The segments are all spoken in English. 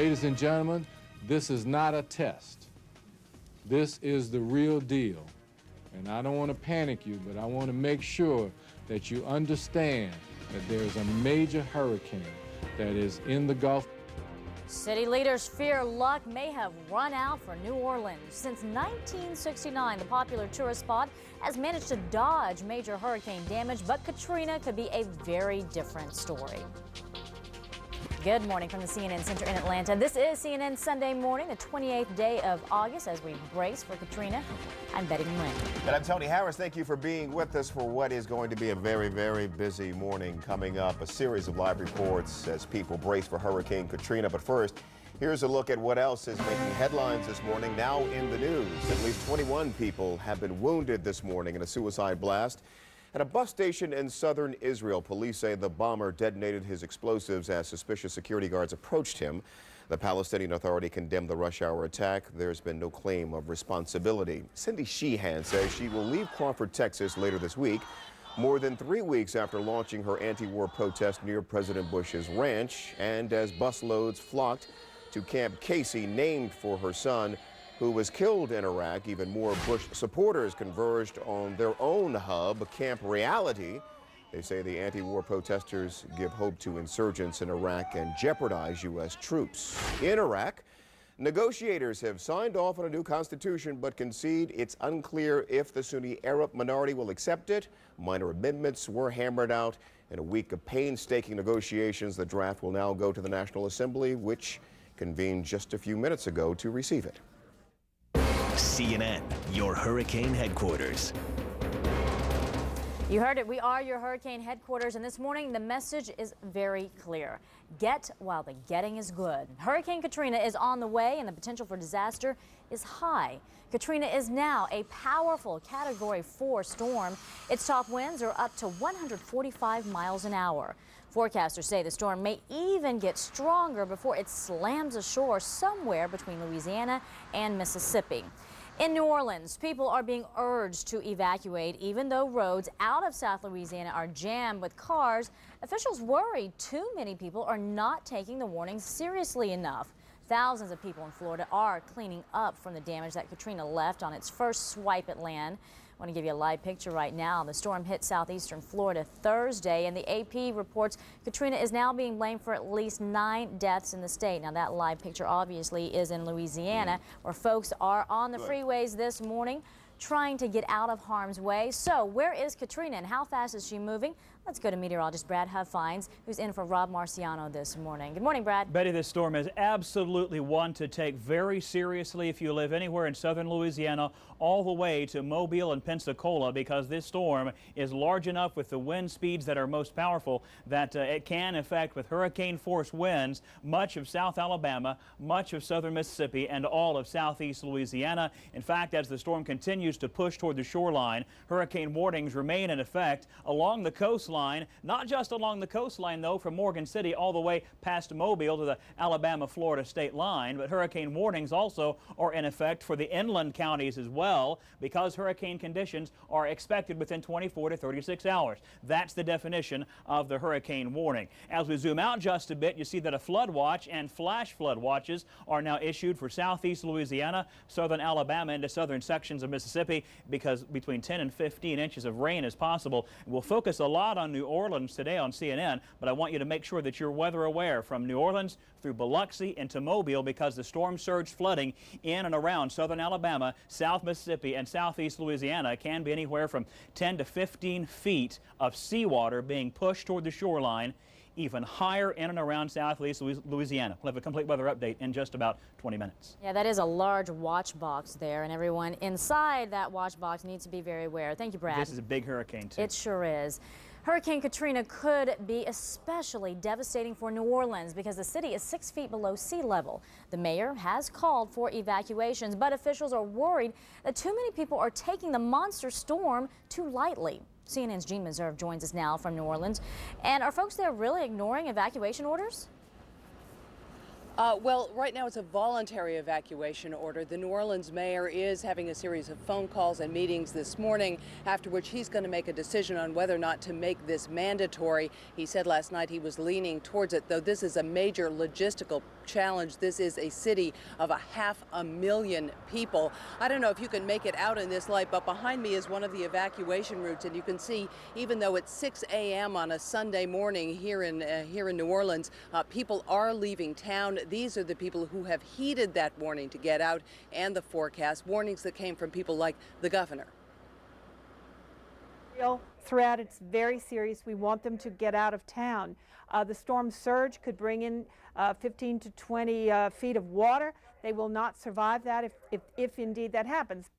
Ladies and gentlemen, this is not a test. This is the real deal. And I don't want to panic you, but I want to make sure that you understand that there's a major hurricane that is in the Gulf. City leaders fear luck may have run out for New Orleans. Since 1969, the popular tourist spot has managed to dodge major hurricane damage, but Katrina could be a very different story. Good morning from the CNN Center in Atlanta. This is CNN Sunday Morning, the 28th day of August, as we brace for Katrina. I'm Betty Nguyen. And I'm Tony Harris. Thank you for being with us for what is going to be a very, very busy morning. Coming up, a series of live reports as people brace for Hurricane Katrina. But first, here's a look at what else is making headlines this morning. Now in the news, at least 21 people have been wounded this morning in a suicide blast at a bus station in southern Israel. Police say the bomber detonated his explosives as suspicious security guards approached him. The Palestinian Authority condemned the rush hour attack. There's been no claim of responsibility. Cindy Sheehan says she will leave Crawford, Texas later this week, more than 3 weeks after launching her anti-war protest near President Bush's ranch, and as busloads flocked to Camp Casey, named for her son, who was killed in Iraq. Even more Bush supporters converged on their own hub, Camp Reality. They say the anti-war protesters give hope to insurgents in Iraq and jeopardize U.S. troops. In Iraq, negotiators have signed off on a new constitution but concede it's unclear if the Sunni Arab minority will accept it. Minor amendments were hammered out. In a week of painstaking negotiations, the draft will now go to the National Assembly, which convened just a few minutes ago to receive it. CNN, your hurricane headquarters. You heard it. We are your hurricane headquarters, and this morning the message is very clear. Get while the getting is good. Hurricane Katrina is on the way, and the potential for disaster is high. Katrina is now a powerful Category 4 storm. Its top winds are up to 145 miles an hour. Forecasters say the storm may even get stronger before it slams ashore somewhere between Louisiana and Mississippi. In New Orleans, people are being urged to evacuate, even though roads out of South Louisiana are jammed with cars. Officials worry too many people are not taking the warnings seriously enough. Thousands of people in Florida are cleaning up from the damage that Katrina left on its first swipe at land. I want to give you a live picture right now. The storm hit southeastern Florida Thursday, and the AP reports Katrina is now being blamed for at least 9 deaths in the state. Now, that live picture obviously is in Louisiana, where folks are on the freeways this morning trying to get out of harm's way. So where is Katrina and how fast is she moving? Let's go to meteorologist Brad Huffines, who's in for Rob Marciano this morning. Good morning, Brad. Betty, this storm is absolutely one to take very seriously if you live anywhere in southern Louisiana all the way to Mobile and Pensacola, because this storm is large enough with the wind speeds that are most powerful that it can affect with hurricane force winds much of South Alabama, much of southern Mississippi, and all of southeast Louisiana. In fact, as the storm continues to push toward the shoreline, hurricane warnings remain in effect along the coastline. Not just along the coastline, though, from Morgan City all the way past Mobile to the Alabama-Florida state line, but hurricane warnings also are in effect for the inland counties as well, because hurricane conditions are expected within 24 to 36 hours. That's the definition of the hurricane warning. As we zoom out just a bit, you see that a flood watch and flash flood watches are now issued for southeast Louisiana, southern Alabama, into southern sections of Mississippi, because between 10 and 15 inches of rain is possible. We'll focus a lot on New Orleans today on CNN, but I want you to make sure that you're weather aware from New Orleans through Biloxi into Mobile, because the storm surge flooding in and around southern Alabama, South Mississippi, and southeast Louisiana can be anywhere from 10 to 15 feet of seawater being pushed toward the shoreline, even higher in and around southeast Louisiana. We'll have a complete weather update in just about 20 minutes. Yeah, that is a large watch box there, and everyone inside that watch box needs to be very aware. Thank you, Brad. This is a big hurricane, too. It sure is. Hurricane Katrina could be especially devastating for New Orleans because the city is 6 feet below sea level. The mayor has called for evacuations, but officials are worried that too many people are taking the monster storm too lightly. CNN's Gene Meserve joins us now from New Orleans. And are folks there really ignoring evacuation orders? Well, right now it's a voluntary evacuation order. The New Orleans mayor is having a series of phone calls and meetings this morning, after which he's going to make a decision on whether or not to make this mandatory. He said last night he was leaning towards it, though this is a major logistical challenge. This is a city of 500,000 people. I don't know if you can make it out in this light, but behind me is one of the evacuation routes, and you can see, even though it's 6 a.m. on a Sunday morning here in New Orleans, people are leaving town. These are the people who have heeded that warning to get out and the forecast, warnings that came from people like the governor. Real threat. It's very serious. We want them to get out of town. The storm surge could bring in 15 to 20 feet of water. They will not survive that if indeed that happens.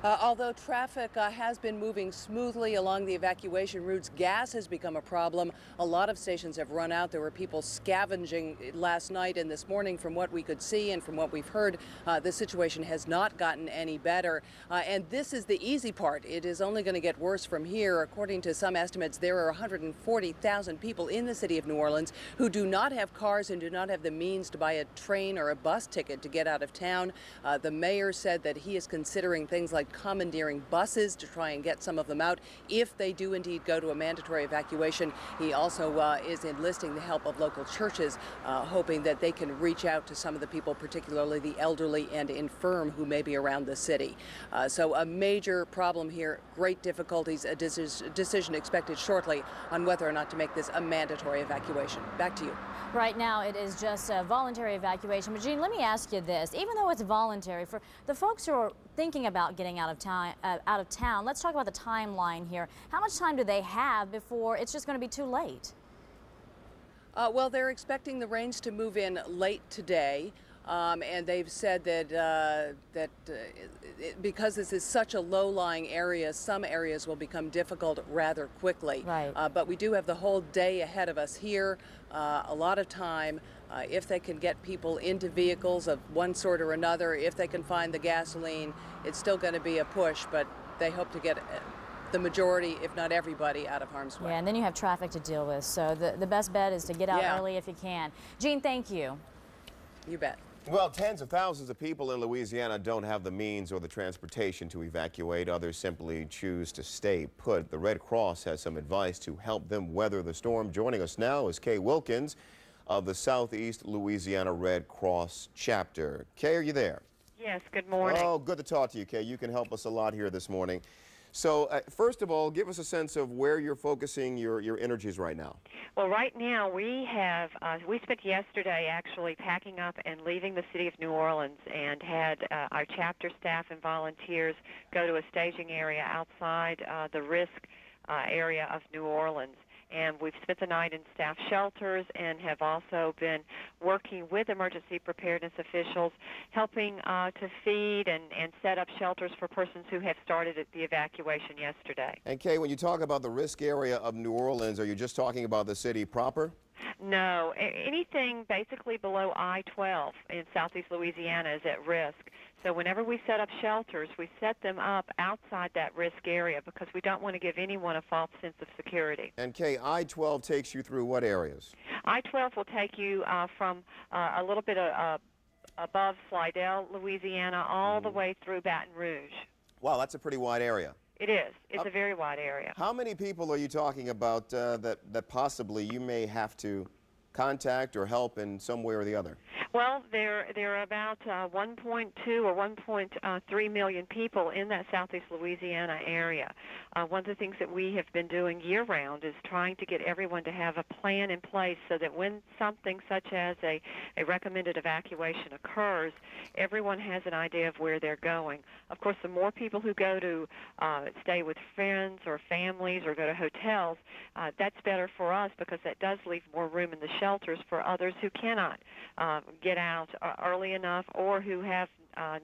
Although traffic has been moving smoothly along the evacuation routes, gas has become a problem. A lot of stations have run out. There were people scavenging last night and this morning. From what we could see and from what we've heard, the situation has not gotten any better. And this is the easy part. It is only going to get worse from here. According to some estimates, there are 140,000 people in the city of New Orleans who do not have cars and do not have the means to buy a train or a bus ticket to get out of town. The mayor said that he is considering things like commandeering buses to try and get some of them out if they do indeed go to a mandatory evacuation. He also is enlisting the help of local churches, hoping that they can reach out to some of the people, particularly the elderly and infirm, who may be around the city. So a major problem here, great difficulties, a decision expected shortly on whether or not to make this a mandatory evacuation. Back to you. Right now, it is just a voluntary evacuation. But Jean, let me ask you this. Even though it's voluntary, for the folks who are thinking about getting out of town, let's talk about the timeline here. How much time do they have before it's just going to be too late? Well, they're expecting the rains to move in late today. And they've said that because this is such a low-lying area, some areas will become difficult rather quickly. Right. But we do have the whole day ahead of us here, a lot of time. If they can get people into vehicles of one sort or another, if they can find the gasoline, it's still going to be a push, but they hope to get the majority, if not everybody, out of harm's way. Yeah, and then you have traffic to deal with. So the best bet is to get out early if you can. Jean, thank you. You bet. Well, tens of thousands of people in Louisiana don't have the means or the transportation to evacuate. Others simply choose to stay put. The Red Cross has some advice to help them weather the storm. Joining us now is Kay Wilkins of the Southeast Louisiana Red Cross chapter. Kay, are you there? Yes, good morning. Oh, good to talk to you, Kay. You can help us a lot here this morning. So, first of all, give us a sense of where you're focusing your energies right now. Well, right now we spent yesterday actually packing up and leaving the city of New Orleans, and had our chapter staff and volunteers go to a staging area outside the risk area of New Orleans. And we've spent the night in staff shelters and have also been working with emergency preparedness officials, helping to feed and set up shelters for persons who have started the evacuation yesterday. And Kay, when you talk about the risk area of New Orleans, are you just talking about the city proper? No, anything basically below I-12 in southeast Louisiana is at risk. So whenever we set up shelters, we set them up outside that risk area because we don't want to give anyone a false sense of security. And Kay, I-12 takes you through what areas? I-12 will take you from a little bit above Slidell, Louisiana, all the way through Baton Rouge. Wow, that's a pretty wide area. It is. It's a very wide area. How many people are you talking about that possibly you may have to contact or help in some way or the other? Well, there are about 1.2 or 1.3 million people in that southeast Louisiana area. One of the things that we have been doing year-round is trying to get everyone to have a plan in place so that when something such as a recommended evacuation occurs, everyone has an idea of where they're going. Of course, the more people who go to stay with friends or families or go to hotels, that's better for us because that does leave more room in the shelters for others who cannot get out early enough or who have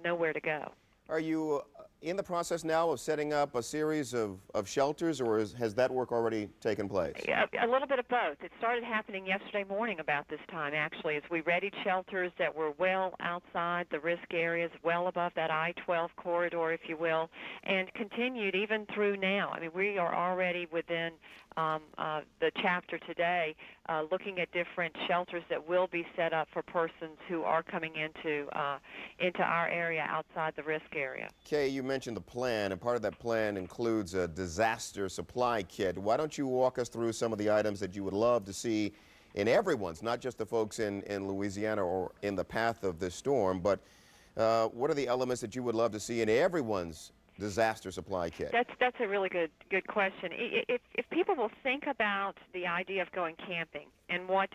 nowhere to go. Are you in the process now of setting up a series of shelters, or has that work already taken place? A little bit of both. It started happening yesterday morning about this time, actually, as we readied shelters that were well outside the risk areas, well above that I-12 corridor, if you will, and continued even through now. I mean, we are already within the chapter today looking at different shelters that will be set up for persons who are coming into our area outside the risk area. Kay, you mentioned the plan, and part of that plan includes a disaster supply kit. Why don't you walk us through some of the items that you would love to see in everyone's, not just the folks in Louisiana or in the path of this storm, but what are the elements that you would love to see in everyone's disaster supply kit? That's a really good question. If people will think about the idea of going camping and what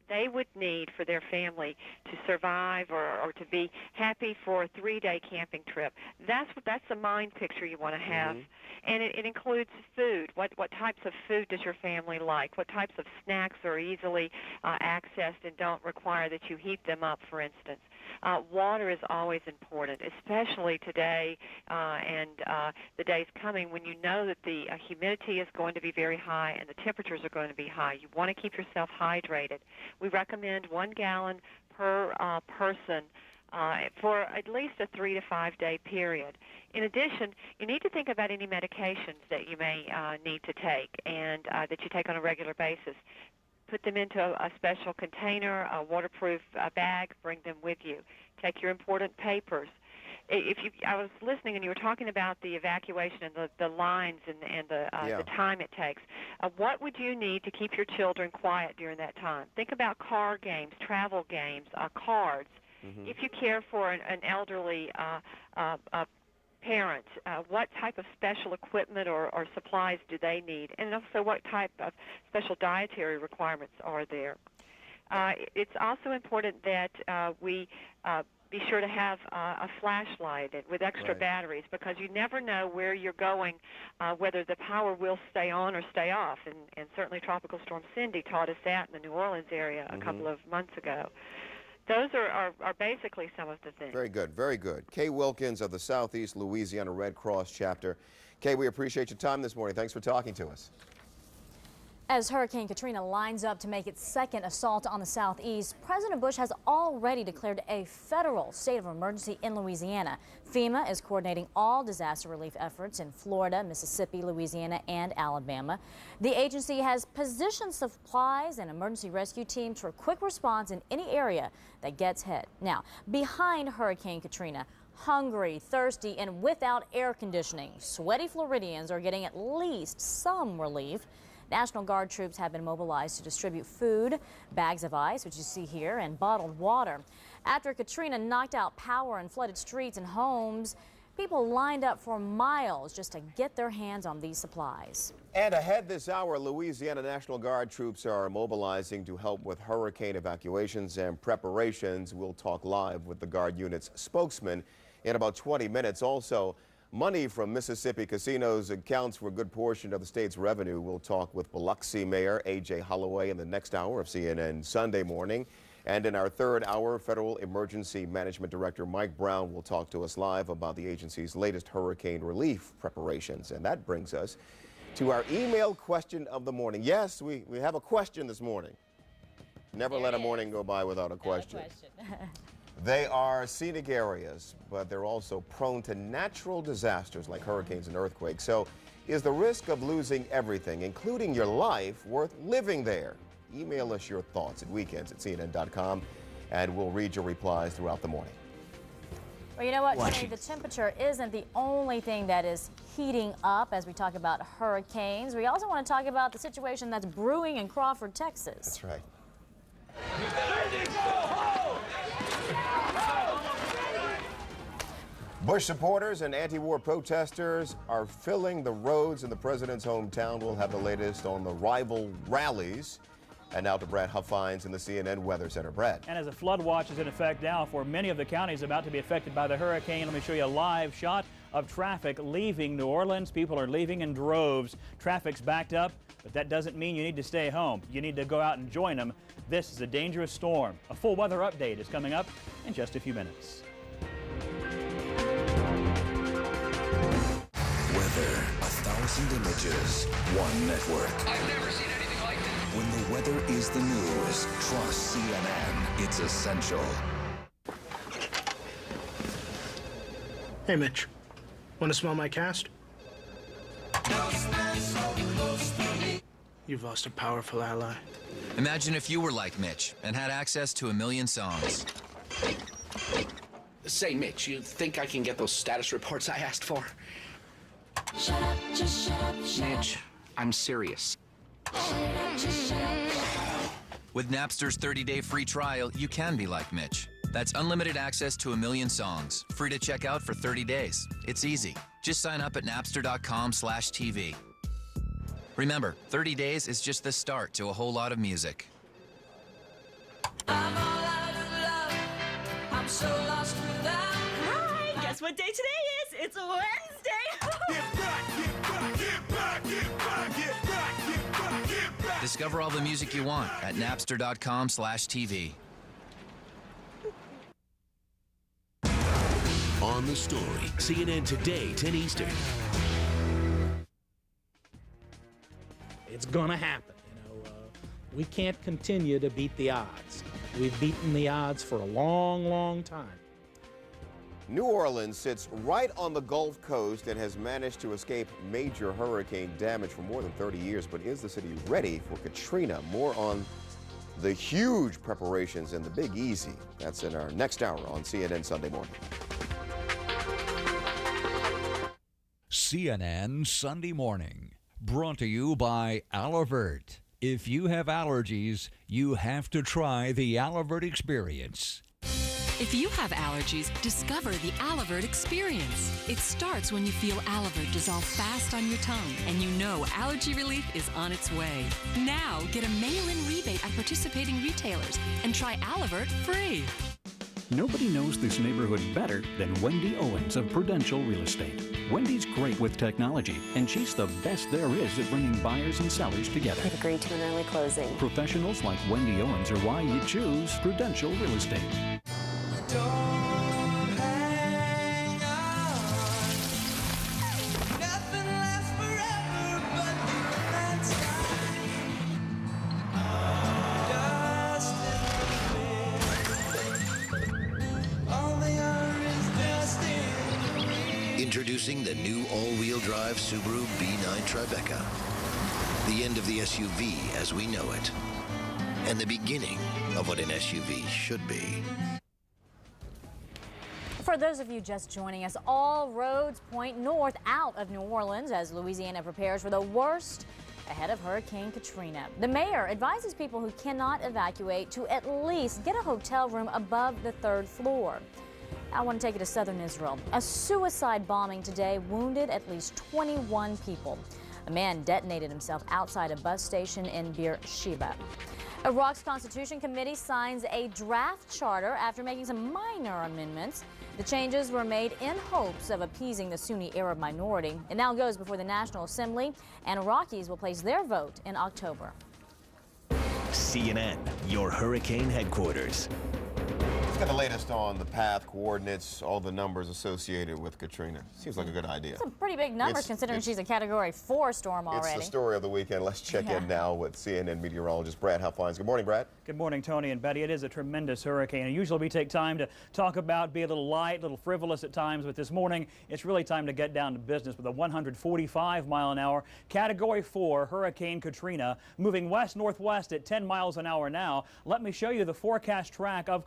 they would need for their family to survive or to be happy for a 3-day camping trip, that's the mind picture you want to have. And it includes food. What types of food does your family like? What types of snacks are easily accessed and don't require that you heat them up, for instance? Water is always important, especially today and the days coming when you know that the humidity is going to be very high and the temperatures are going to be high. You want to keep yourself hydrated. We recommend 1 gallon per person for at least a 3 to 5 day period. In addition, you need to think about any medications that you may need to take and that you take on a regular basis. Put them into a special container, a waterproof bag, bring them with you. Take your important papers. I was listening and you were talking about the evacuation and the lines and the time it takes. What would you need to keep your children quiet during that time? Think about card games, travel games, cards. If you care for an elderly parent, what type of special equipment or supplies do they need? And also what type of special dietary requirements are there? It's also important that we be sure to have a flashlight with extra batteries, because you never know where you're going, whether the power will stay on or stay off. And certainly Tropical Storm Cindy taught us that in the New Orleans area a couple of months ago. Those are basically some of the things. Very good, very good. Kay Wilkins of the Southeast Louisiana Red Cross chapter. Kay, we appreciate your time this morning. Thanks for talking to us. As Hurricane Katrina lines up to make its second assault on the southeast, President Bush has already declared a federal state of emergency in Louisiana. FEMA is coordinating all disaster relief efforts in Florida, Mississippi, Louisiana, and Alabama. The agency has positioned supplies and emergency rescue teams for quick response in any area that gets hit. Now, behind Hurricane Katrina, hungry, thirsty, and without air conditioning, sweaty Floridians are getting at least some relief. National Guard troops have been mobilized to distribute food, bags of ice, which you see here, and bottled water. After Katrina knocked out power and flooded streets and homes, people lined up for miles just to get their hands on these supplies. And ahead this hour, Louisiana National Guard troops are mobilizing to help with hurricane evacuations and preparations. We'll talk live with the Guard unit's spokesman in about 20 minutes. Also, money from Mississippi casinos accounts for a good portion of the state's revenue. We'll talk with Biloxi Mayor A.J. Holloway in the next hour of CNN Sunday Morning. And in our third hour, Federal Emergency Management Director Mike Brown will talk to us live about the agency's latest hurricane relief preparations. And that brings us to our email question of the morning. Yes, we have a question this morning. Never let a morning go by without a question. They are scenic areas, but they're also prone to natural disasters like hurricanes and earthquakes. So is the risk of losing everything, including your life, worth living there? Email us your thoughts at weekends@cnn.com, and we'll read your replies throughout the morning. Well, you know what, Jenny, the temperature isn't the only thing that is heating up as we talk about hurricanes. We also want to talk about the situation that's brewing in Crawford, Texas. That's right. Bush supporters and anti-war protesters are filling the roads in the president's hometown. We'll have the latest on the rival rallies. And now to Brad Huffines in the CNN Weather Center. Brad. And as a flood watch is in effect now for many of the counties about to be affected by the hurricane, let me show you a live shot of traffic leaving New Orleans. People are leaving in droves. Traffic's backed up, but that doesn't mean you need to stay home. You need to go out and join them. This is a dangerous storm. A full weather update is coming up in just a few minutes. Weather, 1,000 images, one network. I've never seen anything like this. When the weather is the news, trust CNN. It's essential. Hey, Mitch. Want to smell my cast? You've lost a powerful ally. Imagine if you were like Mitch and had access to 1 million songs. Say, Mitch, you think I can get those status reports I asked for? Shut up, just shut up, shut up. Mitch, I'm serious. With Napster's 30-day free trial, you can be like Mitch. That's unlimited access to 1 million songs, free to check out for 30 days. It's easy. Just sign up at napster.com/TV. Remember, 30 days is just the start to a whole lot of music. I'm all out of love. I'm so lost without. Hi! Guess what day today is? It's Wednesday! Get back, get back, get back, get back, get back, get back, get back. Discover all the music you want at napster.com/TV. On the story, CNN Today, 10 Eastern. It's gonna happen. We can't continue to beat the odds. We've beaten the odds for a long, long time. New Orleans sits right on the Gulf Coast and has managed to escape major hurricane damage for more than 30 years. But is the city ready for Katrina? More on the huge preparations and the Big Easy. That's in our next hour on CNN Sunday Morning. CNN Sunday Morning, brought to you by Alivert. If you have allergies, you have to try the Alivert experience. If you have allergies, discover the Alivert experience. It starts when you feel Alivert dissolve fast on your tongue, and you know allergy relief is on its way. Now, get a mail-in rebate at participating retailers and try Alivert free. Nobody knows this neighborhood better than Wendy Owens of Prudential Real Estate. Wendy's great with technology, and she's the best there is at bringing buyers and sellers together. I've agreed to an early closing. Professionals like Wendy Owens are why you choose Prudential Real Estate. Introducing the new all-wheel drive Subaru B9 Tribeca. The end of the SUV as we know it. And the beginning of what an SUV should be. For those of you just joining us, all roads point north out of New Orleans as Louisiana prepares for the worst ahead of Hurricane Katrina. The mayor advises people who cannot evacuate to at least get a hotel room above the 3rd floor. I want to take you to southern Israel. A suicide bombing today wounded at least 21 people. A man detonated himself outside a bus station in Beersheba. Iraq's Constitution Committee signs a draft charter after making some minor amendments. The changes were made in hopes of appeasing the Sunni Arab minority. It now goes before the National Assembly, and Iraqis will place their vote in October. CNN, your hurricane headquarters. Let's get the latest on the path, coordinates, all the numbers associated with Katrina. Seems like a good idea. Some pretty big numbers considering she's a Category 4 storm already. It's the story of the weekend. Let's check in now with CNN meteorologist Brad Huffines. Good morning, Brad. Good morning, Tony and Betty. It is a tremendous hurricane. And usually we take time to talk about, be a little light, a little frivolous at times, but this morning it's really time to get down to business with a 145-mile-an-hour Category 4 Hurricane Katrina moving west-northwest at 10 miles an hour now. Let me show you the forecast track of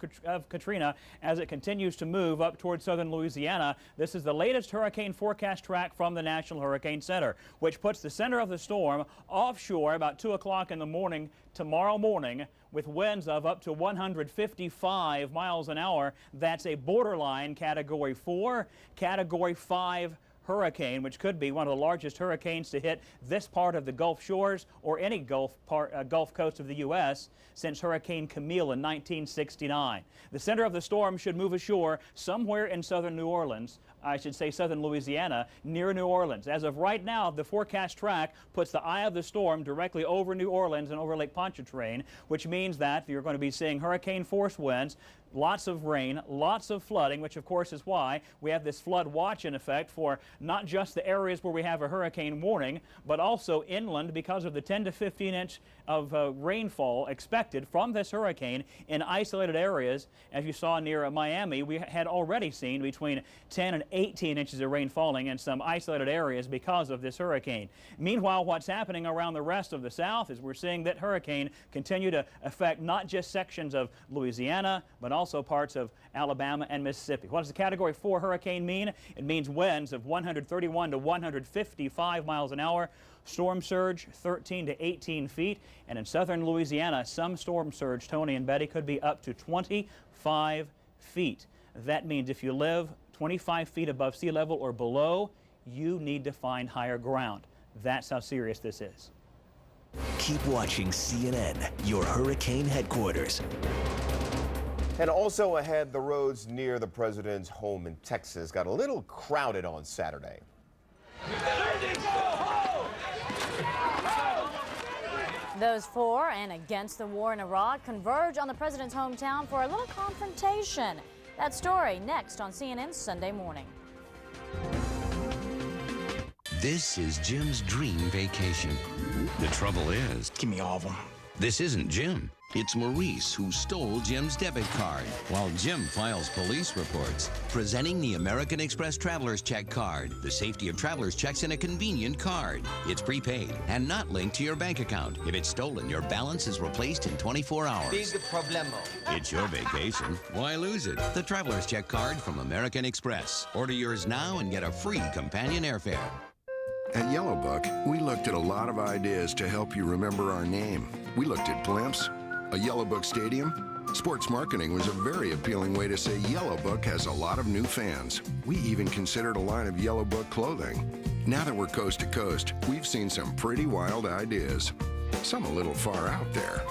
Katrina as it continues to move up towards southern Louisiana. This is the latest hurricane forecast track from the National Hurricane Center, which puts the center of the storm offshore about 2 o'clock in the morning tomorrow morning with winds of up to 155 miles an hour. That's a borderline Category 4, Category 5 hurricane, which could be one of the largest hurricanes to hit this part of the Gulf shores or any Gulf coast of the U.S. since Hurricane Camille in 1969. The center of the storm should move ashore somewhere in southern New Orleans. I should say southern Louisiana, near New Orleans. As of right now, the forecast track puts the eye of the storm directly over New Orleans and over Lake Pontchartrain, which means that you're going to be seeing hurricane force winds, lots of rain, lots of flooding, which of course is why we have this flood watch in effect for not just the areas where we have a hurricane warning, but also inland because of the 10 to 15 inch of rainfall expected from this hurricane in isolated areas. As you saw near Miami, we had already seen between 10 and 18 inches of rain falling in some isolated areas because of this hurricane. Meanwhile, what's happening around the rest of the South is we're seeing that hurricane continue to affect not just sections of Louisiana, but also also parts of Alabama and Mississippi. What does the Category 4 hurricane mean? It means winds of 131 to 155 miles an hour, storm surge 13 to 18 feet, and in southern Louisiana, some storm surge, Tony and Betty, could be up to 25 feet. That means if you live 25 feet above sea level or below, you need to find higher ground. That's how serious this is. Keep watching CNN, your hurricane headquarters. And also ahead, the roads near the president's home in Texas got a little crowded on Saturday. Those for and against the war in Iraq converge on the president's hometown for a little confrontation. That story next on CNN Sunday Morning. This is Jim's dream vacation. The trouble is, give me all of them. This isn't Jim. It's Maurice who stole Jim's debit card while Jim files police reports. Presenting the American Express Traveler's Check card. The safety of traveler's checks in a convenient card. It's prepaid and not linked to your bank account. If it's stolen, your balance is replaced in 24 hours. Big problemo. It's your vacation. Why lose it? The Traveler's Check card from American Express. Order yours now and get a free companion airfare. At Yellowbook, we looked at a lot of ideas to help you remember our name. We looked at blimps, a Yellowbook stadium. Sports marketing was a very appealing way to say Yellowbook has a lot of new fans. We even considered a line of Yellowbook clothing. Now that we're coast to coast, we've seen some pretty wild ideas. Some a little far out there.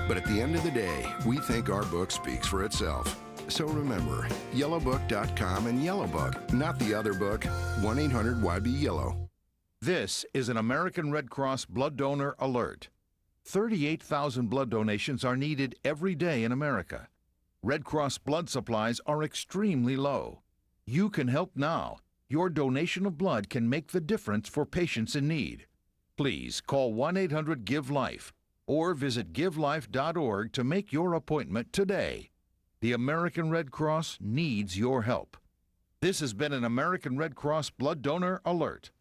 But at the end of the day, we think our book speaks for itself. So remember, yellowbook.com and Yellowbook, not the other book, 1-800-YB-YELLOW. This is an American Red Cross blood donor alert. 38,000 blood donations are needed every day in America. Red Cross blood supplies are extremely low. You can help now. Your donation of blood can make the difference for patients in need. Please call 1-800-GIVE-LIFE or visit givelife.org to make your appointment today. The American Red Cross needs your help. This has been an American Red Cross blood donor alert.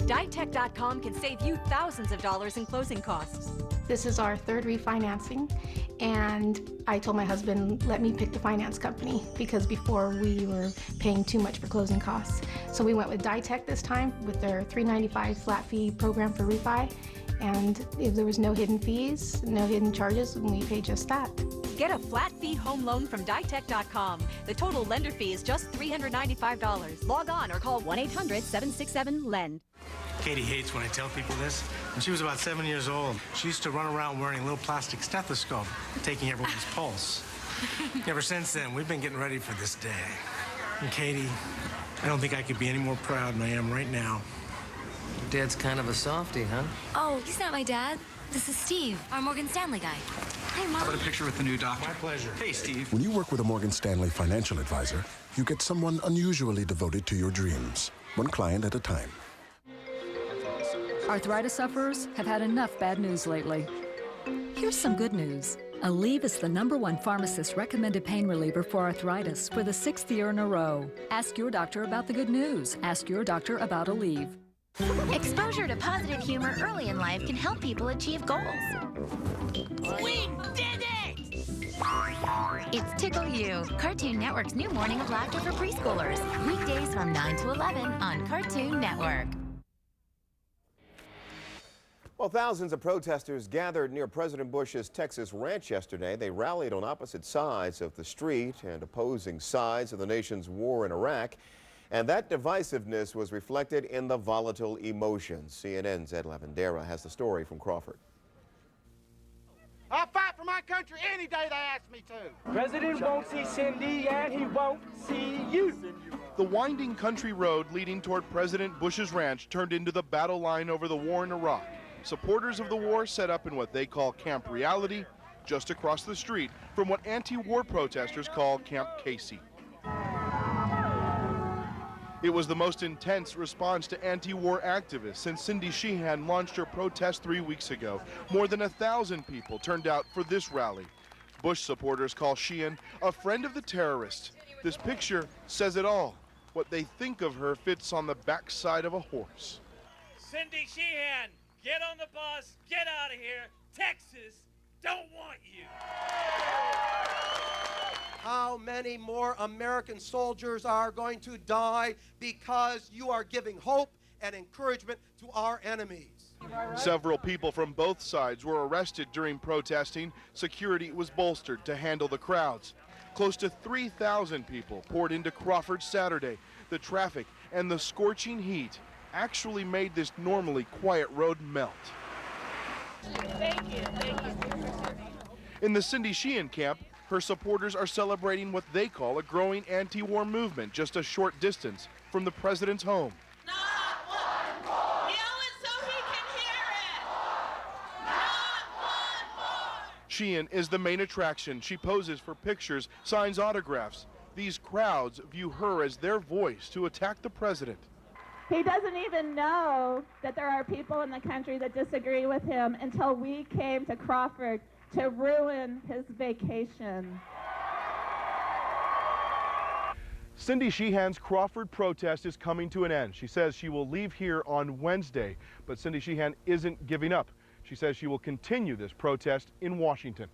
Ditech.com can save you thousands of dollars in closing costs. This is our third refinancing, and I told my husband, let me pick the finance company, because before we were paying too much for closing costs. So we went with Ditech this time with their $395 flat fee program for refi, and if there was no hidden fees, no hidden charges, we paid just that. Get a flat fee home loan from Ditech.com. The total lender fee is just $395. Log on or call 1-800-767-LEND. Katie hates when I tell people this. When she was about 7 years old, she used to run around wearing a little plastic stethoscope, taking everyone's pulse. Ever since then, we've been getting ready for this day. And Katie, I don't think I could be any more proud than I am right now. Dad's kind of a softie, huh? Oh, he's not my dad. This is Steve, our Morgan Stanley guy. Hi, Mom. How about a picture with the new doctor? My pleasure. Hey, Steve. When you work with a Morgan Stanley financial advisor, you get someone unusually devoted to your dreams, one client at a time. Arthritis sufferers have had enough bad news lately. Here's some good news. Aleve is the #1 pharmacist-recommended pain reliever for arthritis for the 6th year in a row. Ask your doctor about the good news. Ask your doctor about Aleve. Exposure to positive humor early in life can help people achieve goals. We did it! It's Tickle You, Cartoon Network's new morning of laughter for preschoolers. Weekdays from 9 to 11 on Cartoon Network. Well, thousands of protesters gathered near President Bush's Texas ranch yesterday. They rallied on opposite sides of the street and opposing sides of the nation's war in Iraq. And that divisiveness was reflected in the volatile emotions. CNN's Ed Lavandera has the story from Crawford. I'll fight for my country any day they ask me to. President won't see Cindy and he won't see you. The winding country road leading toward President Bush's ranch turned into the battle line over the war in Iraq. Supporters of the war set up in what they call Camp Reality, just across the street from what anti-war protesters call Camp Casey. It was the most intense response to anti-war activists since Cindy Sheehan launched her protest 3 weeks ago. More than 1,000 people turned out for this rally. Bush supporters call Sheehan a friend of the terrorists. This picture says it all. What they think of her fits on the backside of a horse. Cindy Sheehan, get on the bus, get out of here. Texas don't want you. how many more American soldiers are going to die because you are giving hope and encouragement to our enemies. Several people from both sides were arrested during protesting. Security was bolstered to handle the crowds. Close to 3,000 people poured into Crawford Saturday. The traffic and the scorching heat actually made this normally quiet road melt. Thank you. In the Cindy Sheehan camp, her supporters are celebrating what they call a growing anti-war movement just a short distance from the president's home. Sheehan is the main attraction. She poses for pictures, signs autographs. These crowds view her as their voice to attack the president. He doesn't even know that there are people in the country that disagree with him until we came to Crawford to ruin his vacation. Cindy Sheehan's Crawford protest is coming to an end. She says she will leave here on Wednesday, but Cindy Sheehan isn't giving up. She says she will continue this protest in Washington.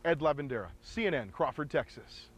Ed Lavendera, CNN, Crawford, Texas.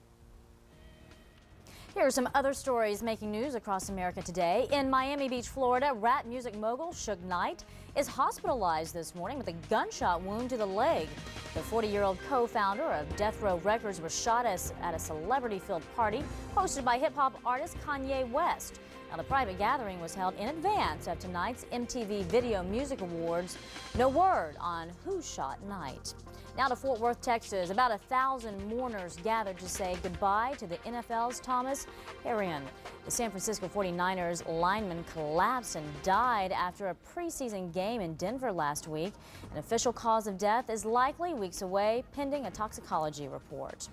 Here are some other stories making news across America today. In Miami Beach, Florida, rap music mogul Suge Knight is hospitalized this morning with a gunshot wound to the leg. The 40-year-old co-founder of Death Row Records was shot at a celebrity-filled party hosted by hip-hop artist Kanye West. Now, the private gathering was held in advance of tonight's MTV Video Music Awards. No word on who shot Knight. Now to Fort Worth, Texas. About 1,000 mourners gathered to say goodbye to the NFL's Thomas Herrion. The San Francisco 49ers lineman collapsed and died after a preseason game in Denver last week. An official cause of death is likely weeks away, pending a toxicology report.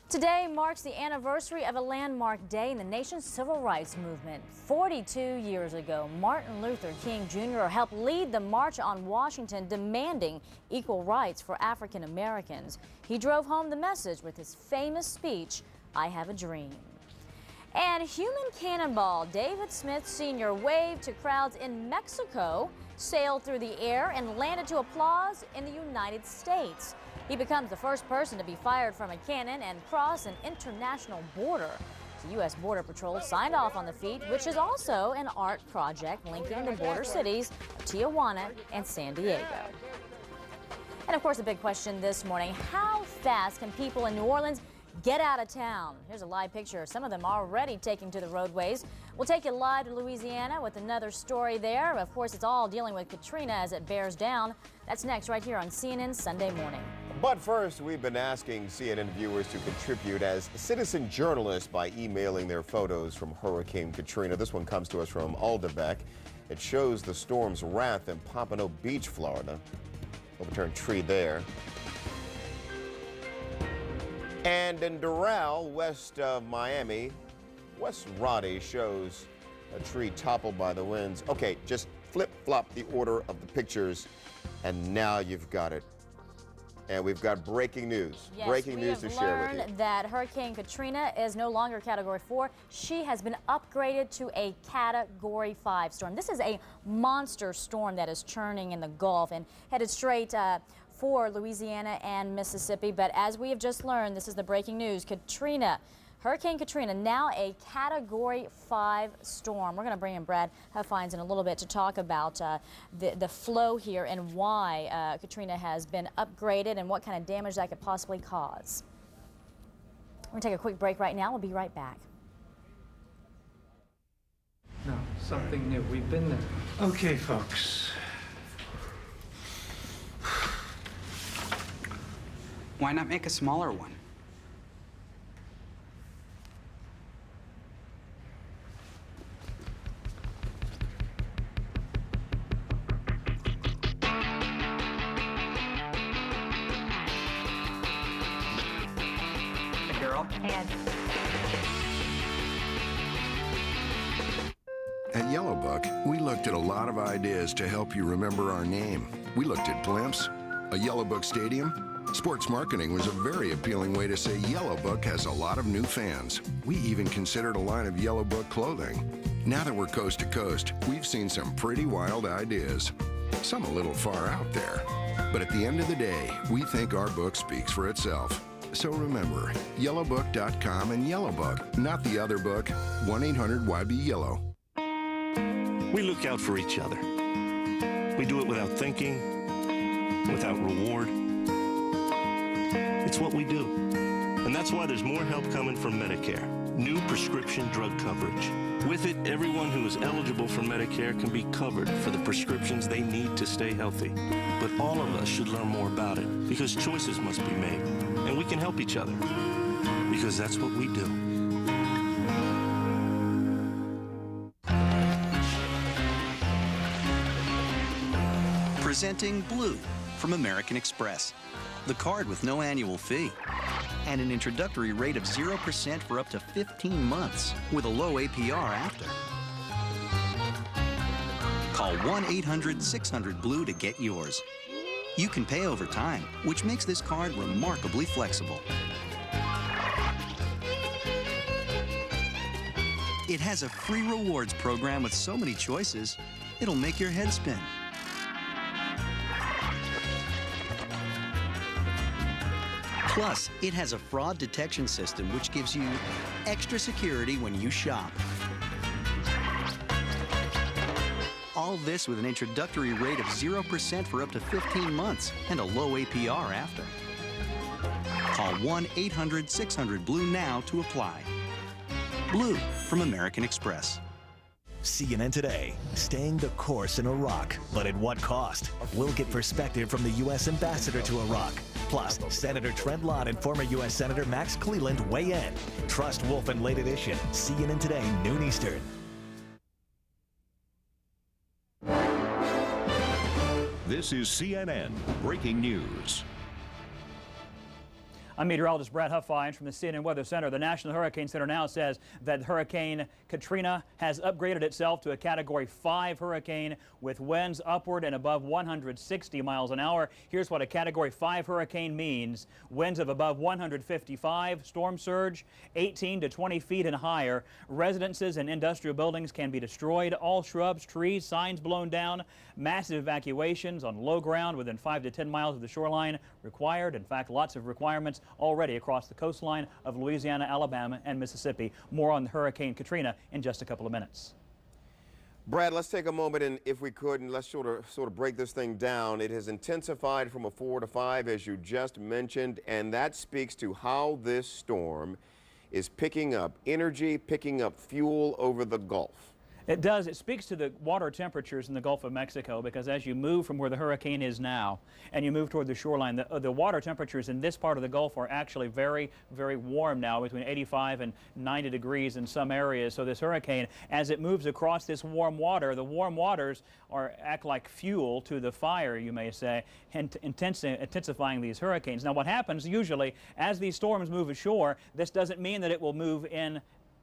Today marks the anniversary of a landmark day in the nation's civil rights movement. 42 years ago, Martin Luther King Jr. helped lead the March on Washington demanding equal rights for African Americans. He drove home the message with his famous speech, "I Have a Dream." And human cannonball David Smith Sr. waved to crowds in Mexico, sailed through the air, and landed to applause in the United States. He becomes the first person to be fired from a cannon and cross an international border. The U.S. Border Patrol signed off on the feat, which is also an art project linking the border cities of Tijuana and San Diego. And of course, the big question this morning, how fast can people in New Orleans get out of town? Here's a live picture of some of them already taking to the roadways. We'll take you live to Louisiana with another story there. Of course, it's all dealing with Katrina as it bears down. That's next right here on CNN Sunday Morning. But first, we've been asking CNN viewers to contribute as citizen journalists by emailing their photos from Hurricane Katrina. This one comes to us from Aldebeck. It shows the storm's wrath in Pompano Beach, Florida. Overturned tree there. And in Doral, west of Miami, West Roddy shows a tree toppled by the winds. Okay, just flip-flop the order of the pictures, and now you've got it. And we've got breaking news. Yes, breaking news to share with you. We have learned that Hurricane Katrina is no longer Category 4. She has been upgraded to a Category 5 storm. This is a monster storm that is churning in the Gulf and headed straight for Louisiana and Mississippi. But as we have just learned, this is the breaking news. Hurricane Katrina, now a Category 5 storm. We're going to bring in Brad Huffines in a little bit to talk about the flow here and why Katrina has been upgraded and what kind of damage that could possibly cause. We're going to take a quick break right now. We'll be right back. No, something new. We've been there. Okay, folks. Why not make a smaller one? At Yellowbook, we looked at a lot of ideas to help you remember our name. We looked at blimps, a Yellowbook stadium. Sports marketing was a very appealing way to say Yellowbook has a lot of new fans. We even considered a line of Yellowbook clothing. Now that we're coast to coast, we've seen some pretty wild ideas. Some a little far out there. But at the end of the day, we think our book speaks for itself. So remember, yellowbook.com and Yellowbook, not the other book, 1-800-YB-YELLOW. We look out for each other. We do it without thinking, without reward. It's what we do. And that's why there's more help coming from Medicare. New prescription drug coverage. With it, everyone who is eligible for Medicare can be covered for the prescriptions they need to stay healthy. But all of us should learn more about it because choices must be made. And we can help each other because that's what we do. Presenting Blue from American Express, the card with no annual fee and an introductory rate of 0% for up to 15 months with a low APR after. Call 1-800-600-BLUE to get yours. You can pay over time, which makes this card remarkably flexible. It has a free rewards program with so many choices, it'll make your head spin. Plus, it has a fraud detection system which gives you extra security when you shop. All this with an introductory rate of 0% for up to 15 months and a low APR after. Call 1-800-600-BLUE now to apply. Blue from American Express. CNN Today, staying the course in Iraq, but at what cost? We'll get perspective from the U.S. ambassador to Iraq. Plus, Senator Trent Lott and former U.S. Senator Max Cleland weigh in. Trust Wolf in late edition. CNN Today, noon Eastern. This is CNN Breaking News. I'm meteorologist Brad Huffine from the CNN Weather Center. The National Hurricane Center now says that Hurricane Katrina has upgraded itself to a Category 5 hurricane with winds upward and above 160 miles an hour. Here's what a Category 5 hurricane means. Winds of above 155, storm surge 18 to 20 feet and higher. Residences and industrial buildings can be destroyed. All shrubs, trees, signs blown down. Massive evacuations on low ground within 5 to 10 miles of the shoreline required. In fact, lots of requirements already across the coastline of Louisiana, Alabama, and Mississippi. More on Hurricane Katrina in just a couple of minutes. Brad, let's take a moment and, if we could, and let's sort of break this thing down. It has intensified from a 4 to 5, as you just mentioned, and that speaks to how this storm is picking up energy, picking up fuel over the Gulf. It does. It speaks to the water temperatures in the Gulf of Mexico, because as you move from where the hurricane is now and you move toward the shoreline, the water temperatures in this part of the Gulf are actually very, very warm now, between 85 and 90 degrees in some areas. So this hurricane, as it moves across this warm water, the warm waters act like fuel to the fire, you may say, intensifying these hurricanes. Now what happens usually as these storms move ashore, this doesn't mean that it will move in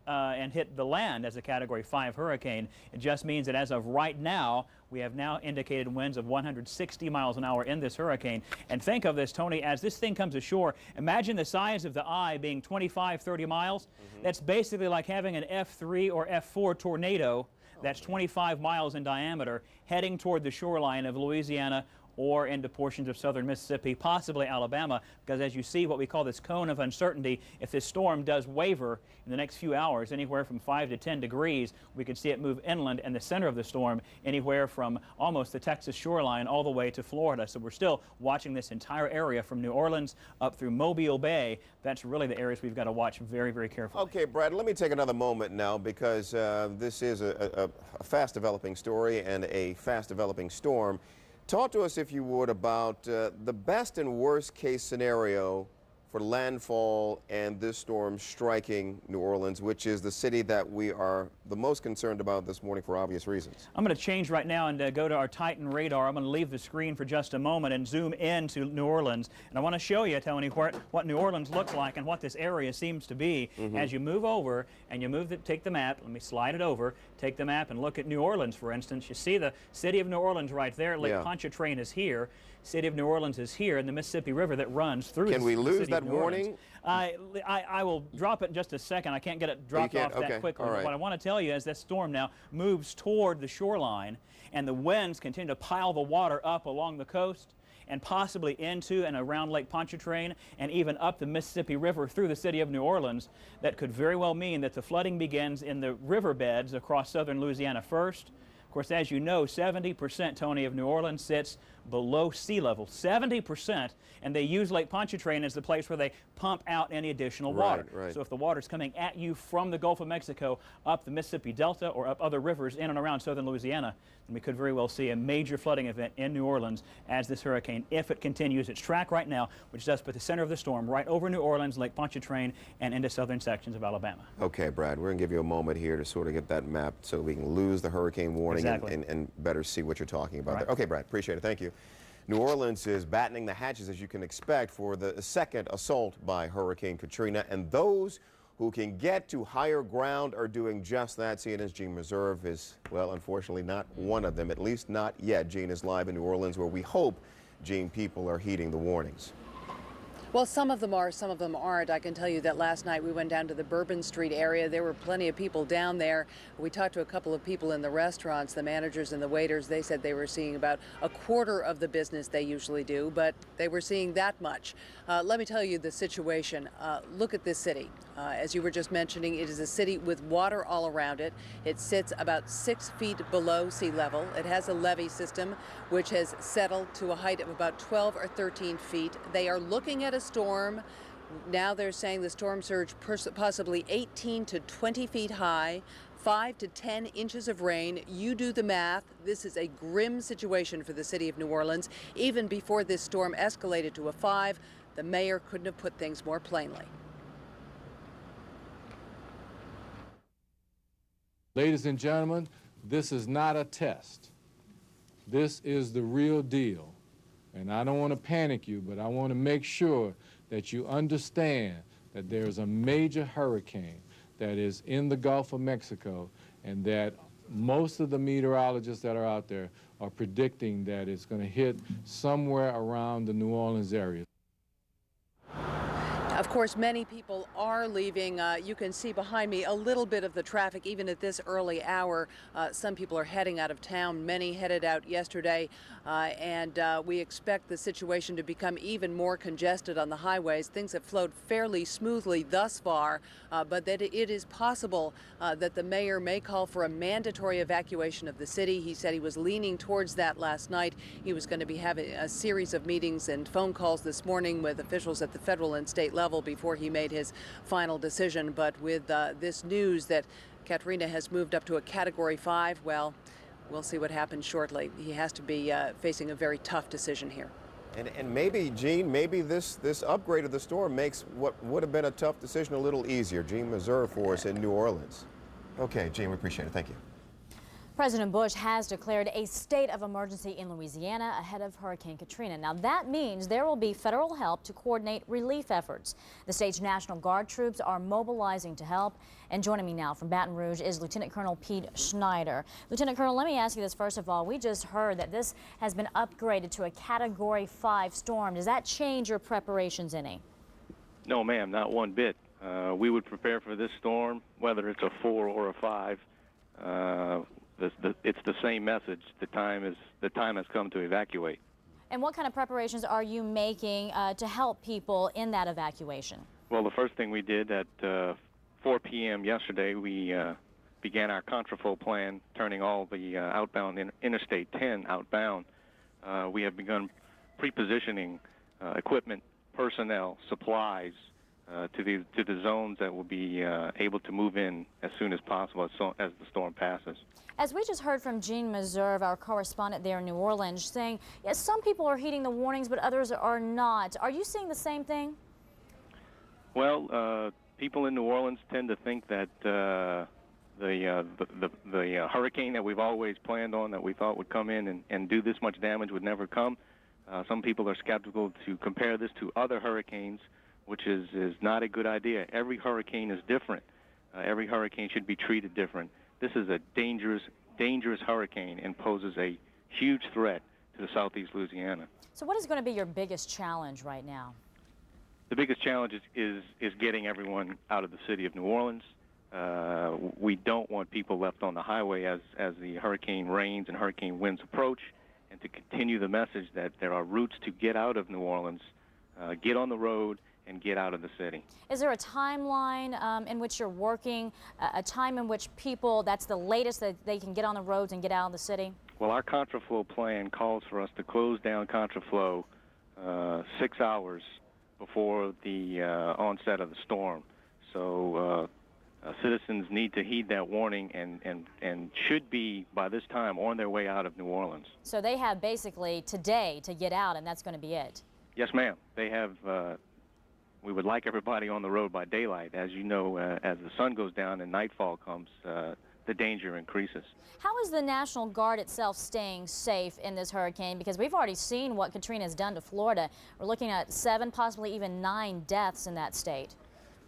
and hit the land as a Category 5 hurricane. It just means that as of right now, we have now indicated winds of 160 miles an hour in this hurricane. And think of this, Tony, as this thing comes ashore, imagine the size of the eye being 25, 30 miles. That's basically like having an F3 or F4 tornado that's 25 miles in diameter heading toward the shoreline of Louisiana or into portions of southern Mississippi, possibly Alabama, because as you see what we call this cone of uncertainty, if this storm does waver in the next few hours, anywhere from 5 to 10 degrees, we could see it move inland, and the center of the storm anywhere from almost the Texas shoreline all the way to Florida. So we're still watching this entire area from New Orleans up through Mobile Bay. That's really the areas we've got to watch very, very carefully. Okay, Brad, let me take another moment now, because this is a fast-developing story and a fast-developing storm. Talk to us, if you would, about the best and worst case scenario for landfall and this storm striking New Orleans, which is the city that we are the most concerned about this morning for obvious reasons. I'm going to change right now and go to our Titan radar. I'm going to leave the screen for just a moment and zoom into New Orleans. And I want to show you, Tony, what New Orleans looks like and what this area seems to be. As you move over and you take the map, let me slide it over, take the map and look at New Orleans, for instance. You see the city of New Orleans right there. Lake Pontchartrain is here. City of New Orleans is here, and the Mississippi River that runs through. Can we lose that warning? I will drop it in just a second. I can't get it dropped off that quickly. Right. What I want to tell you is this storm now moves toward the shoreline, and the winds continue to pile the water up along the coast. and possibly into and around Lake Pontchartrain and even up the Mississippi River through the city of New Orleans. That could very well mean that the flooding begins in the riverbeds across southern Louisiana first. Of course, as you know, 70%, Tony, of New Orleans sits below sea level, 70%, and they use Lake Pontchartrain as the place where they pump out any additional water. Right. So if the water's coming at you from the Gulf of Mexico up the Mississippi Delta or up other rivers in and around southern Louisiana, then we could very well see a major flooding event in New Orleans as this hurricane, if it continues its track right now, which does put the center of the storm right over New Orleans, Lake Pontchartrain, and into southern sections of Alabama. Okay, Brad, we're going to give you a moment here to sort of get that map so we can lose the hurricane warning and better see what you're talking about there. Okay, Brad, appreciate it. Thank you. New Orleans is battening the hatches, as you can expect, for the second assault by Hurricane Katrina, and those who can get to higher ground are doing just that. CNN's Gene Reserve is, well, unfortunately not one of them, at least not yet. Gene is live in New Orleans, where we hope, Gene, people are heeding the warnings. Well, some of them are, some of them aren't. I can tell you that last night we went down to the Bourbon Street area. There were plenty of people down there. We talked to a couple of people in the restaurants, the managers and the waiters. They said they were seeing about a quarter of the business they usually do, but they were seeing that much. Let me tell you the situation. Look at this city. As you were just mentioning, it is a city with water all around it. It sits about 6 feet below sea level. It has a levee system which has settled to a height of about 12 or 13 feet. They are looking at a storm. Now they're saying the storm surge possibly 18 to 20 feet high, 5 to 10 inches of rain. You do the math. This is a grim situation for the city of New Orleans. Even before this storm escalated to a 5, the mayor couldn't have put things more plainly. Ladies and gentlemen, this is not a test. This is the real deal. And I don't want to panic you, but I want to make sure that you understand that there's a major hurricane that is in the Gulf of Mexico, and that most of the meteorologists that are out there are predicting that it's going to hit somewhere around the New Orleans area. Of course, many people are leaving. You can see behind me a little bit of the traffic, even at this early hour. Some people are heading out of town. Many headed out yesterday, and we expect the situation to become even more congested on the highways. Things have flowed fairly smoothly thus far, but that it is possible that the mayor may call for a mandatory evacuation of the city. He said he was leaning towards that last night. He was going to be having a series of meetings and phone calls this morning with officials at the federal and state level before he made his final decision. But with this news that Katrina has moved up to a Category 5, well, we'll see what happens shortly. He has to be facing a very tough decision here. And maybe, Gene, maybe this upgrade of the storm makes what would have been a tough decision a little easier. Gene Reserve for us in New Orleans. Okay, Gene, we appreciate it. Thank you. President Bush has declared a state of emergency in Louisiana ahead of Hurricane Katrina. Now that means there will be federal help to coordinate relief efforts. The state's National Guard troops are mobilizing to help. And joining me now from Baton Rouge is Lieutenant Colonel Pete Schneider. Lieutenant Colonel, let me ask you this first of all. We just heard that this has been upgraded to a Category 5 storm. Does that change your preparations any? No, ma'am, not one bit. We would prepare for this storm, whether it's a 4 or a 5. It's the same message. The time has come to evacuate. And what kind of preparations are you making to help people in that evacuation? Well, the first thing we did at 4 p.m. yesterday, we began our contraflow plan, turning all the outbound Interstate 10 outbound. We have begun pre-positioning equipment, personnel, supplies to the zones that will be able to move in as soon as possible as the storm passes. As we just heard from Gene Meserve, our correspondent there in New Orleans, saying, yes, some people are heeding the warnings, but others are not. Are you seeing the same thing? Well, people in New Orleans tend to think that the hurricane that we've always planned on, that we thought would come in and do this much damage, would never come. Some people are skeptical to compare this to other hurricanes, which is not a good idea. Every hurricane is different. Every hurricane should be treated different. This is a dangerous, dangerous hurricane and poses a huge threat to the southeast Louisiana. So what is going to be your biggest challenge right now? The biggest challenge is getting everyone out of the city of New Orleans. We don't want people left on the highway as the hurricane rains and hurricane winds approach. and to continue the message that there are routes to get out of New Orleans, get on the road, and get out of the city. Is there a timeline in which you're working, a time in which people, that's the latest that they can get on the roads and get out of the city? Well, our contraflow plan calls for us to close down contraflow 6 hours before the onset of the storm. So citizens need to heed that warning and should be, by this time, on their way out of New Orleans. So they have basically today to get out, and that's going to be it? Yes, ma'am. They have. We would like everybody on the road by daylight. As you know, as the sun goes down and nightfall comes, the danger increases. How is the National Guard itself staying safe in this hurricane? Because we've already seen what Katrina has done to Florida. We're looking at 7, possibly even 9 deaths in that state.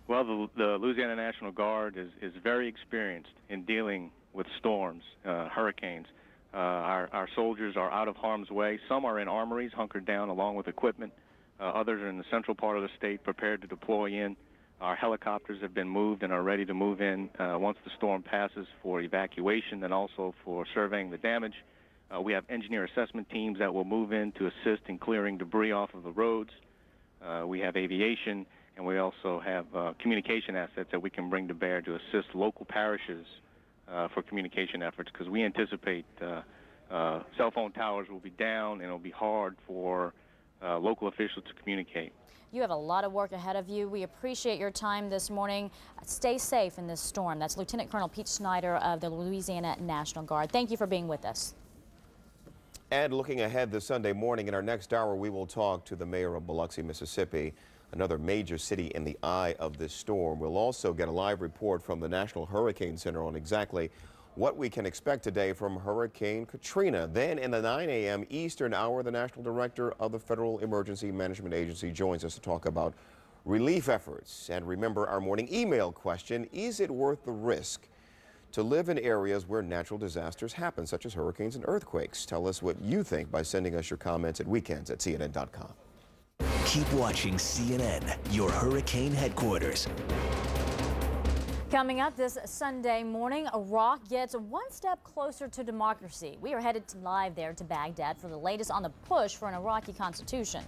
Well, the Louisiana National Guard is very experienced in dealing with storms, hurricanes. Our soldiers are out of harm's way. Some are in armories, hunkered down along with equipment. Others are in the central part of the state, prepared to deploy in. Our helicopters have been moved and are ready to move in once the storm passes for evacuation and also for surveying the damage. We have engineer assessment teams that will move in to assist in clearing debris off of the roads. We have aviation, and we also have communication assets that we can bring to bear to assist local parishes for communication efforts, because we anticipate cell phone towers will be down and it'll be hard for local officials to communicate. You have a lot of work ahead of you. We appreciate your time this morning. Stay safe in this storm. That's Lieutenant Colonel Pete Snyder of the Louisiana National Guard. Thank you for being with us. And looking ahead this Sunday morning, in our next hour, we will talk to the mayor of Biloxi, Mississippi, another major city in the eye of this storm. We'll also get a live report from the National Hurricane Center on exactly what we can expect today from Hurricane Katrina. Then in the 9 a.m. Eastern hour, the National Director of the Federal Emergency Management Agency joins us to talk about relief efforts. And remember our morning email question, is it worth the risk to live in areas where natural disasters happen, such as hurricanes and earthquakes? Tell us what you think by sending us your comments at weekends@cnn.com. Keep watching CNN, your hurricane headquarters. Coming up this Sunday morning, Iraq gets one step closer to democracy. We are headed live there to Baghdad for the latest on the push for an Iraqi constitution.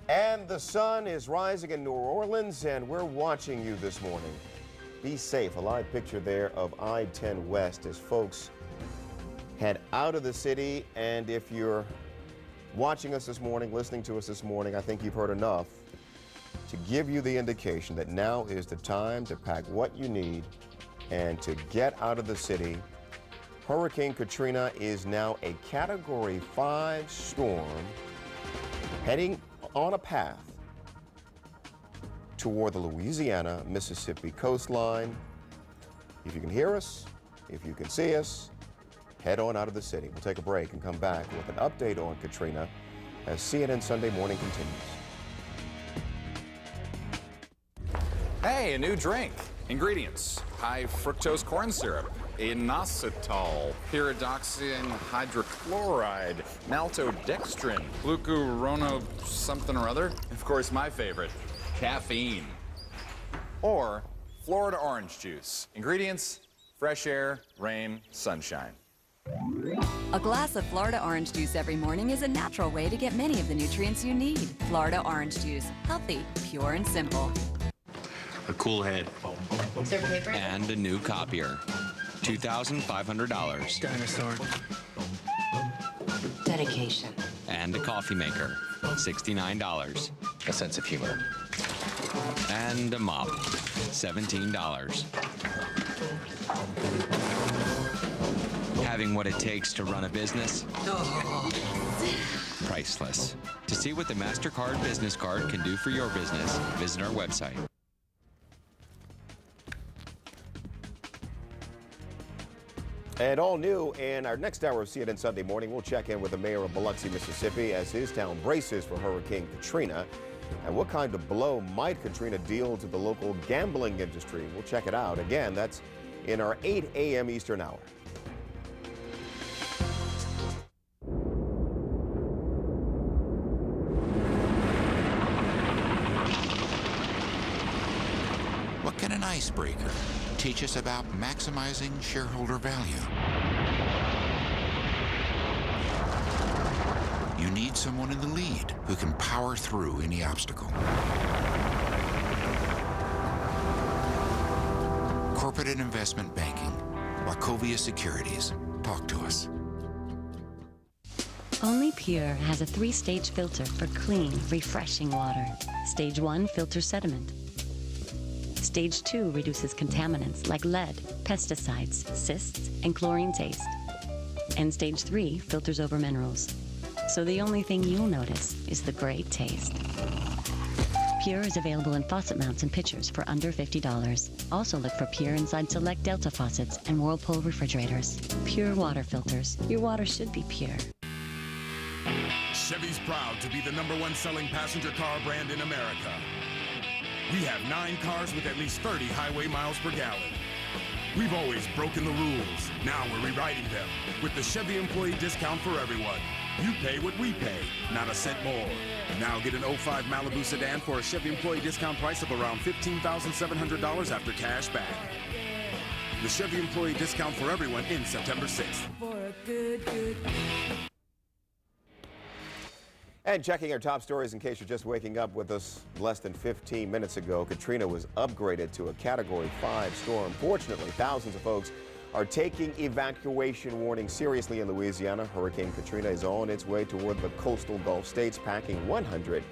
And the sun is rising in New Orleans, and we're watching you this morning. Be safe. A live picture there of I-10 West as folks head out of the city. And if you're watching us this morning, listening to us this morning, I think you've heard enough to give you the indication that now is the time to pack what you need and to get out of the city. Hurricane Katrina is now a Category 5 storm heading on a path toward the Louisiana, Mississippi coastline. If you can hear us, if you can see us, head on out of the city. We'll take a break and come back with an update on Katrina as CNN Sunday Morning continues. Hey, a new drink. Ingredients: high fructose corn syrup, inositol, pyridoxine hydrochloride, maltodextrin, glucurono something or other. Of course, my favorite, caffeine. Or Florida orange juice. Ingredients: fresh air, rain, sunshine. A glass of Florida orange juice every morning is a natural way to get many of the nutrients you need. Florida orange juice. Healthy, pure, and simple. A cool head. Is there paper? And a new copier. $2,500. Dinosaur. Dedication. And a coffee maker. $69. A sense of humor. And a mop. $17. Having what it takes to run a business? Priceless. To see what the MasterCard Business Card can do for your business, visit our website. And all new in our next hour of CNN Sunday Morning, we'll check in with the mayor of Biloxi, Mississippi, as his town braces for Hurricane Katrina. And what kind of blow might Katrina deal to the local gambling industry? We'll check it out. Again, that's in our 8 a.m. Eastern hour. What can an icebreaker teach us about maximizing shareholder value? you need someone in the lead who can power through any obstacle. Corporate and investment banking. Wachovia Securities. Talk to us. Only Pure has a 3-stage filter for clean, refreshing water. Stage 1 filters sediment. Stage 2 reduces contaminants like lead, pesticides, cysts, and chlorine taste. And Stage 3 filters over minerals. So the only thing you'll notice is the great taste. Pure is available in faucet mounts and pitchers for under $50. Also look for Pure inside select Delta faucets and Whirlpool refrigerators. Pure water filters. Your water should be pure. Chevy's proud to be the #1 selling passenger car brand in America. We have 9 cars with at least 30 highway miles per gallon. We've always broken the rules. Now we're rewriting them with the Chevy Employee Discount for everyone. You pay what we pay, not a cent more. Now get an 05 Malibu sedan for a Chevy Employee Discount price of around $15,700 after cash back. The Chevy Employee Discount for everyone ends September 6th. For a good. And checking our top stories in case you're just waking up with us less than 15 minutes ago, Katrina was upgraded to a Category 5 storm. Fortunately, thousands of folks are taking evacuation warning seriously in Louisiana. Hurricane Katrina is on its way toward the coastal Gulf states, packing 100.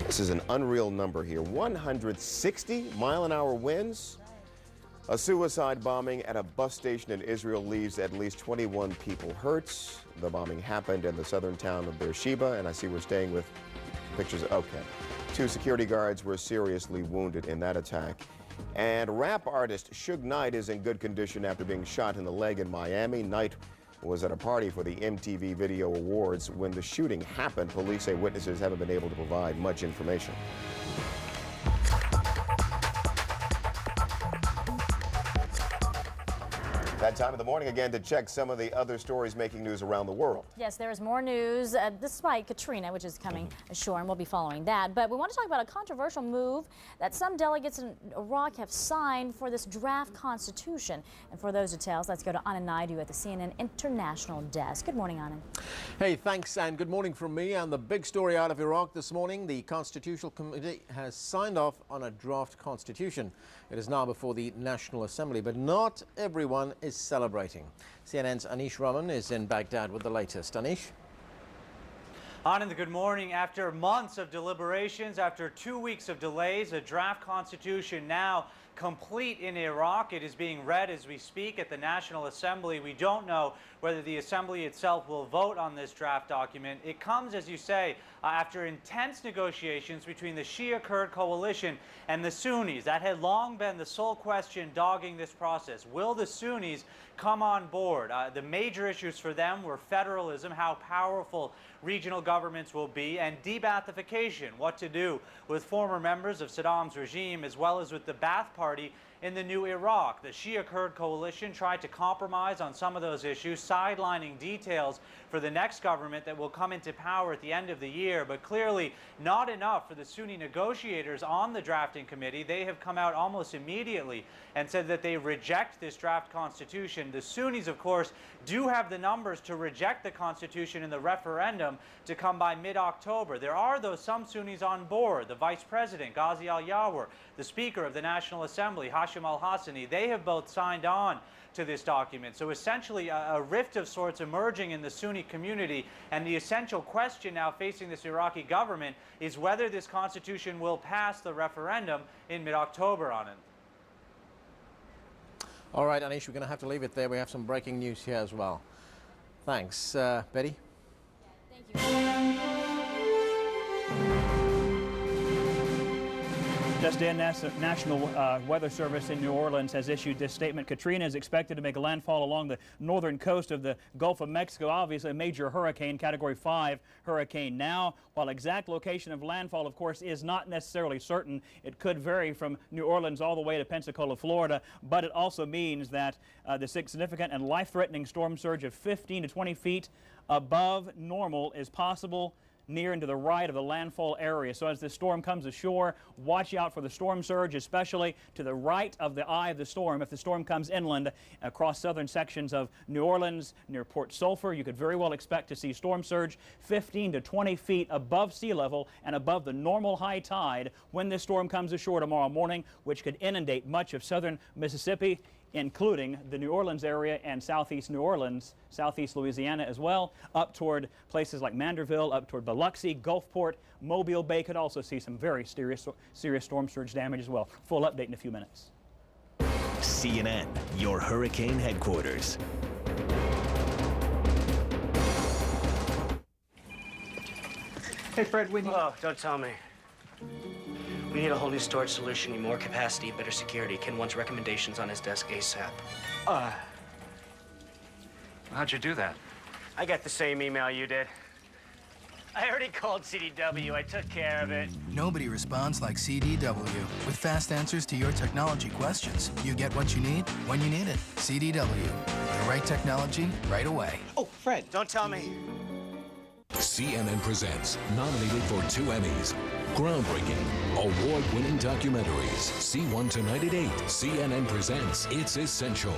This is an unreal number here. 160-mile-an-hour winds. A suicide bombing at a bus station in Israel leaves at least 21 people hurt. The bombing happened in the southern town of Beersheba, and I see we're staying with pictures. Okay. 2 security guards were seriously wounded in that attack. And rap artist Suge Knight is in good condition after being shot in the leg in Miami. Knight was at a party for the MTV Video Awards when the shooting happened. Police say witnesses haven't been able to provide much information. That time of the morning again to check some of the other stories making news around the world. Yes, there is more news despite Katrina, which is coming ashore, and we'll be following that. But we want to talk about a controversial move that some delegates in Iraq have signed for this draft constitution. And for those details, let's go to Anand Naidu at the CNN International Desk. Good morning, Anand. Hey, thanks, and good morning from me. And the big story out of Iraq this morning, the Constitutional Committee has signed off on a draft constitution. It is now before the National Assembly, but not everyone is celebrating. CNN's Anish Raman is in Baghdad with the latest. Anish? Anand, good morning. After months of deliberations, after 2 weeks of delays, a draft constitution now complete in Iraq. It is being read as we speak at the National Assembly. We don't know whether the Assembly itself will vote on this draft document. It comes, as you say, after intense negotiations between the Shia-Kurd coalition and the Sunnis. That had long been the sole question dogging this process. Will the Sunnis come on board? The major issues for them were federalism, how powerful regional governments will be, and de-Baathification, what to do with former members of Saddam's regime, as well as with the Ba'ath Party in the new Iraq. The Shia-Kurd coalition tried to compromise on some of those issues, sidelining details for the next government that will come into power at the end of the year, but clearly not enough for the Sunni negotiators on the drafting committee. They have come out almost immediately and said that they reject this draft constitution. The Sunnis, of course, do have the numbers to reject the constitution in the referendum to come by mid-October. There are, though, some Sunnis on board. The Vice President, Ghazi al-Yawar, the Speaker of the National Assembly, Hashim al-Hassani, they have both signed on to this document. So essentially a rift of sorts emerging in the Sunni community, and the essential question now facing this Iraqi government is whether this constitution will pass the referendum in mid-October on it. All right, Anish, we're going to have to leave it there. We have some breaking news here as well. Thanks. Betty? Thank you. Just in, National Weather Service in New Orleans has issued this statement. Katrina is expected to make a landfall along the northern coast of the Gulf of Mexico. Obviously a major hurricane, Category 5 hurricane now. While exact location of landfall, of course, is not necessarily certain, it could vary from New Orleans all the way to Pensacola, Florida. But it also means that the significant and life-threatening storm surge of 15 to 20 feet above normal is possible near and to the right of the landfall area. So as this storm comes ashore, watch out for the storm surge, especially to the right of the eye of the storm. If the storm comes inland across southern sections of New Orleans near Port Sulphur, you could very well expect to see storm surge 15 to 20 feet above sea level and above the normal high tide when this storm comes ashore tomorrow morning, which could inundate much of southern Mississippi, including the New Orleans area and southeast New Orleans, southeast Louisiana as well, up toward places like Manderville, up toward Biloxi, Gulfport, Mobile Bay could also see some very serious storm surge damage as well. Full update in a few minutes. CNN, your hurricane headquarters. Hey, Fred, we need... Oh, don't tell me. We need a whole new storage solution, need more capacity, better security. Ken wants recommendations on his desk ASAP. How'd you do that? I got the same email you did. I already called CDW. I took care of it. Nobody responds like CDW. With fast answers to your technology questions, you get what you need when you need it. CDW. The right technology, right away. Oh, Fred, don't tell me. CNN presents, nominated for 2 Emmys. Groundbreaking, award-winning documentaries. See one tonight at 8. CNN presents It's Essential.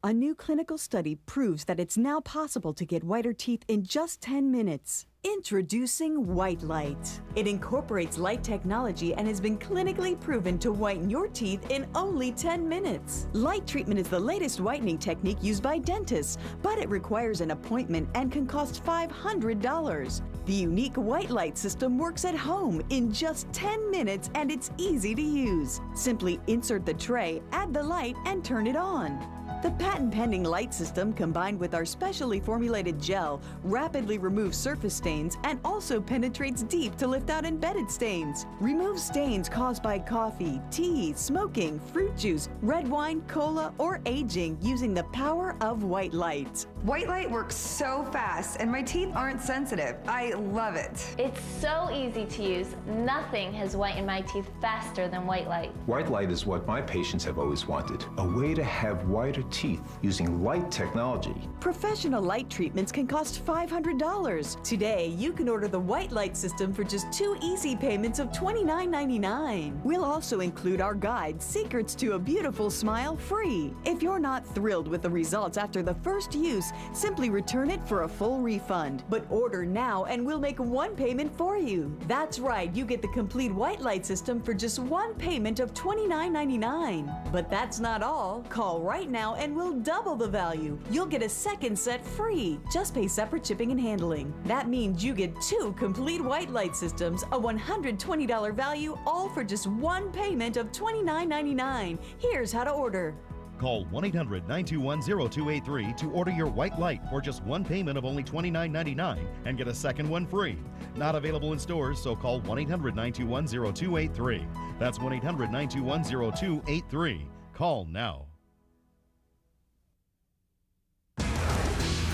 A new clinical study proves that it's now possible to get whiter teeth in just 10 minutes. Introducing White Light. It incorporates light technology and has been clinically proven to whiten your teeth in only 10 minutes. Light treatment is the latest whitening technique used by dentists, but it requires an appointment and can cost $500. The unique White Light system works at home in just 10 minutes and it's easy to use. Simply insert the tray, add the light, and turn it on. The patent-pending light system, combined with our specially formulated gel, rapidly removes surface stains and also penetrates deep to lift out embedded stains. Remove stains caused by coffee, tea, smoking, fruit juice, red wine, cola, or aging using the power of White Light. White Light works so fast, and my teeth aren't sensitive. I love it. It's so easy to use. Nothing has whitened my teeth faster than White Light. White Light is what my patients have always wanted, a way to have whiter teeth using light technology. Professional light treatments can cost $500. Today, you can order the White Light system for just 2 easy payments of $29.99. We'll also include our guide, Secrets to a Beautiful Smile, free. If you're not thrilled with the results after the first use, simply return it for a full refund. But order now and we'll make 1 payment for you. That's right, you get the complete White Light system for just 1 payment of $29.99. But that's not all. Call right now and we'll double the value. You'll get a second set free. Just pay separate shipping and handling. That means you get 2 complete White Light systems, a $120 value, all for just 1 payment of $29.99. Here's how to order. Call 1-800-921-0283 to order your White Light for just 1 payment of only $29.99 and get a second one free. Not available in stores, so call 1-800-921-0283. That's 1-800-921-0283. Call now.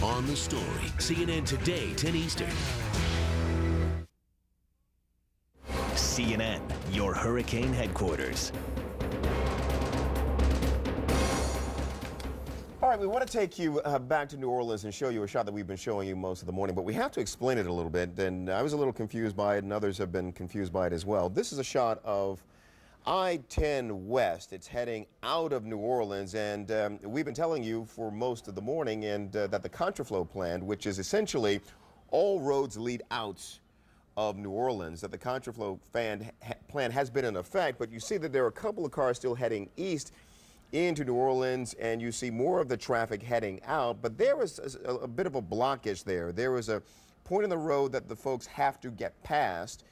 On the story, CNN Today, 10 Eastern. CNN, your hurricane headquarters. All right, we want to take you back to New Orleans and show you a shot that we've been showing you most of the morning, but we have to explain it a little bit, and I was a little confused by it, and others have been confused by it as well. This is a shot of I-10 West. It's heading out of New Orleans, and we've been telling you for most of the morning and that the contraflow plan, which is essentially all roads lead out of New Orleans, that the contraflow plan has been in effect, but you see that there are a couple of cars still heading east into New Orleans, and you see more of the traffic heading out, but there was a bit of a blockage there. There was a point in the road that the folks have to get past,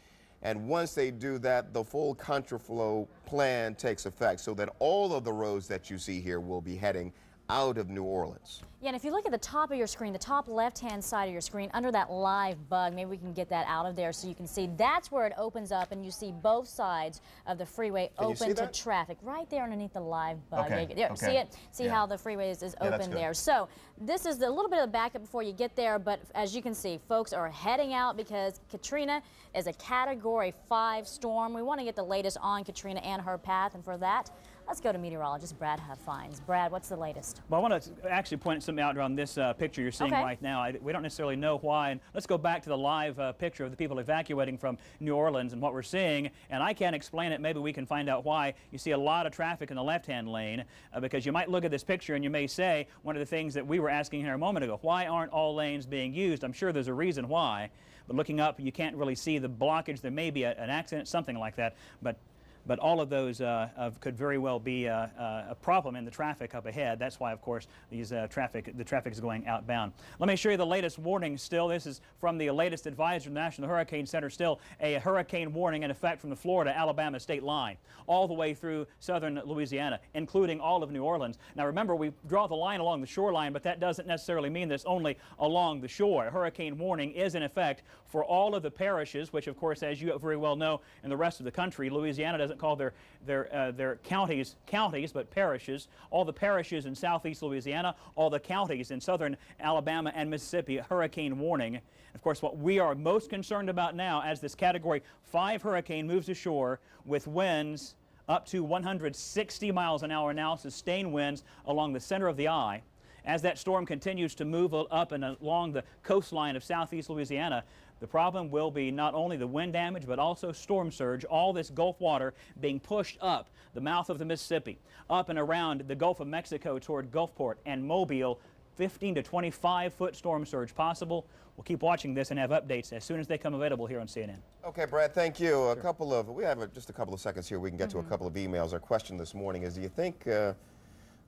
and once they do that, the full contraflow plan takes effect, so that all of the roads that you see here will be heading out of New Orleans. Yeah, and if you look at the top of your screen, the top left-hand side of your screen, under that live bug, maybe we can get that out of there so you can see that's where it opens up and you see both sides of the freeway open to traffic. Right there underneath the live bug. Okay. Yeah, see it? See how the freeway is open there. So this is a little bit of backup before you get there, but as you can see, folks are heading out because Katrina is a Category 5 storm. We want to get the latest on Katrina and her path, and for that, Let's go to meteorologist Brad Huffines. Brad, what's the latest? Well, I want to actually point something out on this picture you're seeing right now. We don't necessarily know why. And let's go back to the live picture of the people evacuating from New Orleans and what we're seeing. And I can't explain it. Maybe we can find out why. You see a lot of traffic in the left-hand lane because you might look at this picture and you may say one of the things that we were asking here a moment ago, why aren't all lanes being used? I'm sure there's a reason why. But looking up, you can't really see the blockage. There may be an accident, something like that. But all of those could very well be a problem in the traffic up ahead. That's why, of course, the traffic is going outbound. Let me show you the latest warning still. This is from the latest advisory from the National Hurricane Center. Still a hurricane warning in effect from the Florida-Alabama state line all the way through southern Louisiana, including all of New Orleans. Now, remember, we draw the line along the shoreline, but that doesn't necessarily mean this only along the shore. A hurricane warning is in effect for all of the parishes, which, of course, as you very well know, in the rest of the country, Louisiana doesn't call their counties, but parishes. All the parishes in southeast Louisiana, all the counties in southern Alabama and Mississippi, hurricane warning. Of course, what we are most concerned about now as this Category 5 hurricane moves ashore with winds up to 160 miles an hour now, sustained winds along the center of the eye. As that storm continues to move up and along the coastline of southeast Louisiana, the problem will be not only the wind damage, but also storm surge, all this Gulf water being pushed up the mouth of the Mississippi, up and around the Gulf of Mexico toward Gulfport and Mobile. 15 to 25-foot storm surge possible. We'll keep watching this and have updates as soon as they come available here on CNN. Okay, Brad, thank you. We have just a couple of seconds here. We can get to a couple of emails. Our question this morning is, do you think the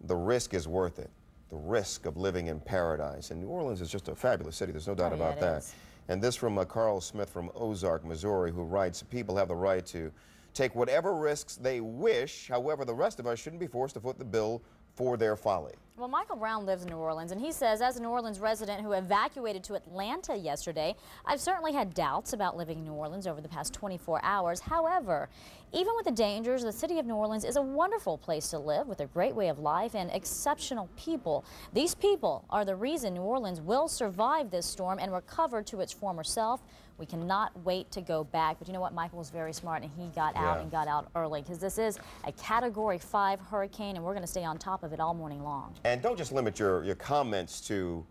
risk is worth it? The risk of living in paradise. And New Orleans is just a fabulous city. There's no doubt about that. And this from Carl Smith from Ozark, Missouri, who writes, people have the right to take whatever risks they wish. However, the rest of us shouldn't be forced to foot the bill for their folly. Well, Michael Brown lives in New Orleans, and he says, as a New Orleans resident who evacuated to Atlanta yesterday, I've certainly had doubts about living in New Orleans over the past 24 hours. However, even with the dangers, the city of New Orleans is a wonderful place to live with a great way of life and exceptional people. These people are the reason New Orleans will survive this storm and recover to its former self. We cannot wait to go back. But you know what? Michael was very smart, and he got out and got out early, because this is a Category 5 hurricane, and we're going to stay on top of it all morning long. And don't just limit your comments to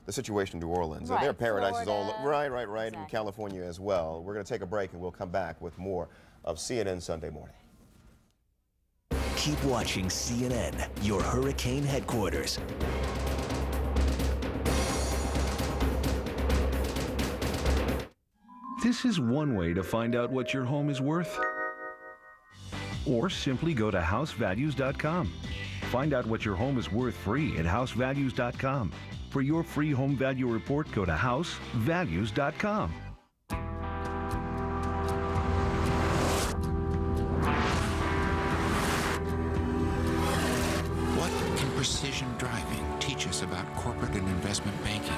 the situation in New Orleans. There are paradises all right in California as well. We're going to take a break, and we'll come back with more of CNN Sunday Morning. Keep watching CNN, your hurricane headquarters. This is one way to find out what your home is worth. Or simply go to housevalues.com. Find out what your home is worth free at housevalues.com. For your free home value report, go to housevalues.com. What can precision driving teach us about corporate and investment banking?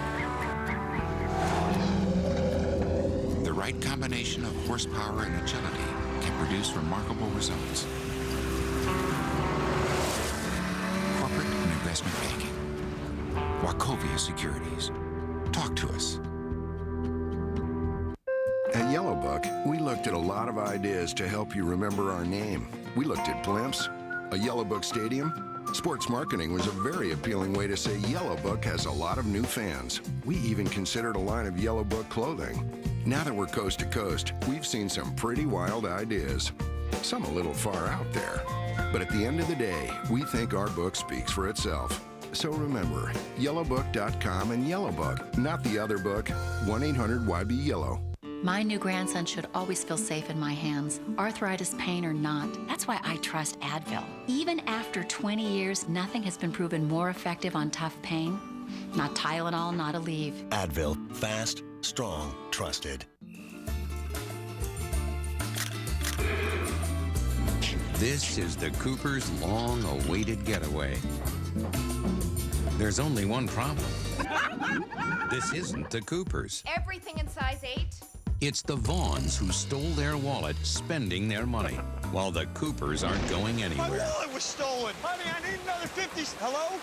The right combination of horsepower and agility can produce remarkable results. Corporate and investment banking. Wachovia Securities. Talk to us. At Yellow Book, we looked at a lot of ideas to help you remember our name. We looked at blimps, a Yellow Book stadium. Sports marketing was a very appealing way to say Yellow Book has a lot of new fans. We even considered a line of Yellow Book clothing. Now that we're coast to coast, we've seen some pretty wild ideas. Some a little far out there. But at the end of the day, we think our book speaks for itself. So remember, yellowbook.com and Yellow Book, not the other book, 1-800-YB-YELLOW. My new grandson should always feel safe in my hands, arthritis, pain, or not. That's why I trust Advil. Even after 20 years, nothing has been proven more effective on tough pain. Not Tylenol, not Aleve. Advil, fast, strong, trusted. This is the Coopers' long-awaited getaway. There's only one problem. This isn't the Coopers. Everything in size 8? It's the Vaughns who stole their wallet, spending their money, while the Coopers aren't going anywhere. My wallet was stolen. Honey, I need another 50. Hello?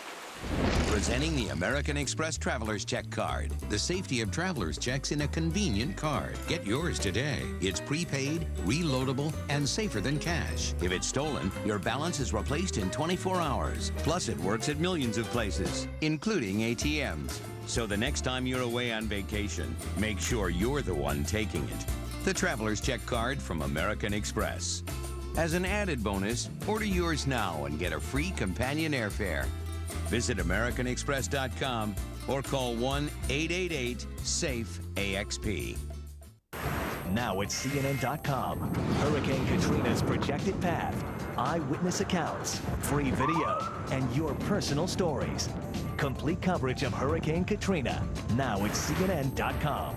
Presenting the American Express Traveler's Check Card. The safety of traveler's checks in a convenient card. Get yours today. It's prepaid, reloadable, and safer than cash. If it's stolen, your balance is replaced in 24 hours. Plus, it works at millions of places, including ATMs. So the next time you're away on vacation, make sure you're the one taking it. The Traveler's Check Card from American Express. As an added bonus, order yours now and get a free companion airfare. Visit AmericanExpress.com or call 1-888-SAFE-AXP. Now at CNN.com. Hurricane Katrina's projected path, eyewitness accounts, free video, and your personal stories. Complete coverage of Hurricane Katrina, now at CNN.com.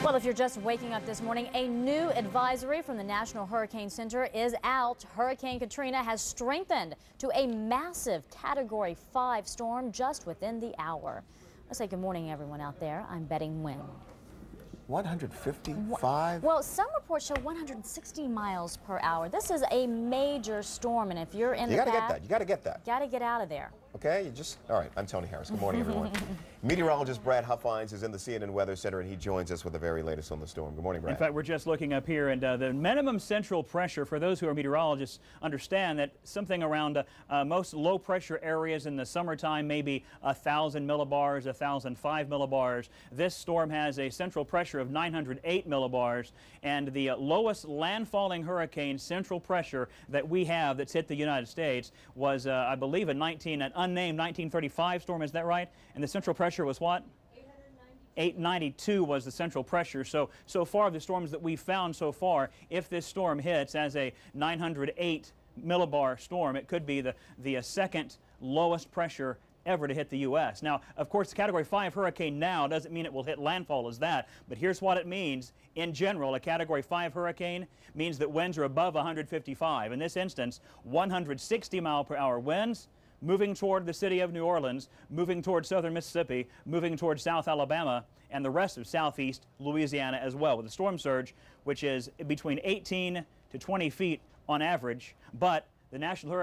Well, if you're just waking up this morning, a new advisory from the National Hurricane Center is out. Hurricane Katrina has strengthened to a massive Category 5 storm just within the hour. Let's say good morning, everyone out there. I'm betting Wynn. 155? Well, some reports show 160 miles per hour. This is a major storm, and if you're in the path, get that. You got to get that. Got to get out of there. Okay, all right, I'm Tony Harris. Good morning, everyone. Meteorologist Brad Huffines is in the CNN Weather Center, and he joins us with the very latest on the storm. Good morning, Brad. In fact, we're just looking up here, and the minimum central pressure, for those who are meteorologists, understand that something around most low-pressure areas in the summertime may be 1,000 millibars, 1,005 millibars. This storm has a central pressure of 908 millibars, and the lowest landfalling hurricane central pressure that we have that's hit the United States was, I believe, an unnamed 1935 storm. Is that right? And the central pressure was what? 892 was the central pressure. So far, the storms that we've found so far, if this storm hits as a 908 millibar storm, it could be the second lowest pressure ever to hit the U.S. Now, of course, the Category 5 hurricane now doesn't mean it will hit landfall as that, but here's what it means. In general, a Category 5 hurricane means that winds are above 155. In this instance, 160 mile per hour winds, moving toward the city of New Orleans, moving toward southern Mississippi, moving toward South Alabama, and the rest of southeast Louisiana as well, with a storm surge which is between 18 to 20 feet on average. But the National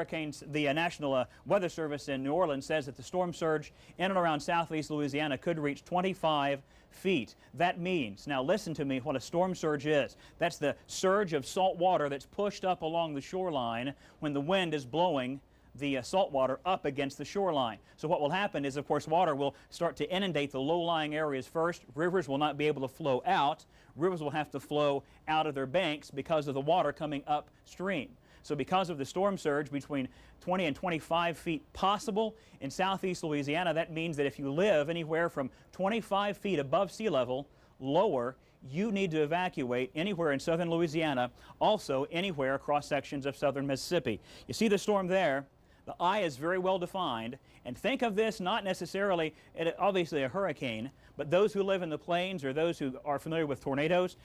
Weather Service in New Orleans says that the storm surge in and around southeast Louisiana could reach 25 feet. That means, now listen to me, what a storm surge is. That's the surge of salt water that's pushed up along the shoreline when the wind is blowing the salt water up against the shoreline. So what will happen is, of course, water will start to inundate the low-lying areas first. Rivers will not be able to flow out. Rivers will have to flow out of their banks because of the water coming upstream. So because of the storm surge between 20 and 25 feet possible in southeast Louisiana, that means that if you live anywhere from 25 feet above sea level, lower, you need to evacuate anywhere in southern Louisiana, also anywhere across sections of southern Mississippi. You see the storm there? The eye is very well defined, and think of this not necessarily, obviously a hurricane, but those who live in the plains or those who are familiar with tornadoes,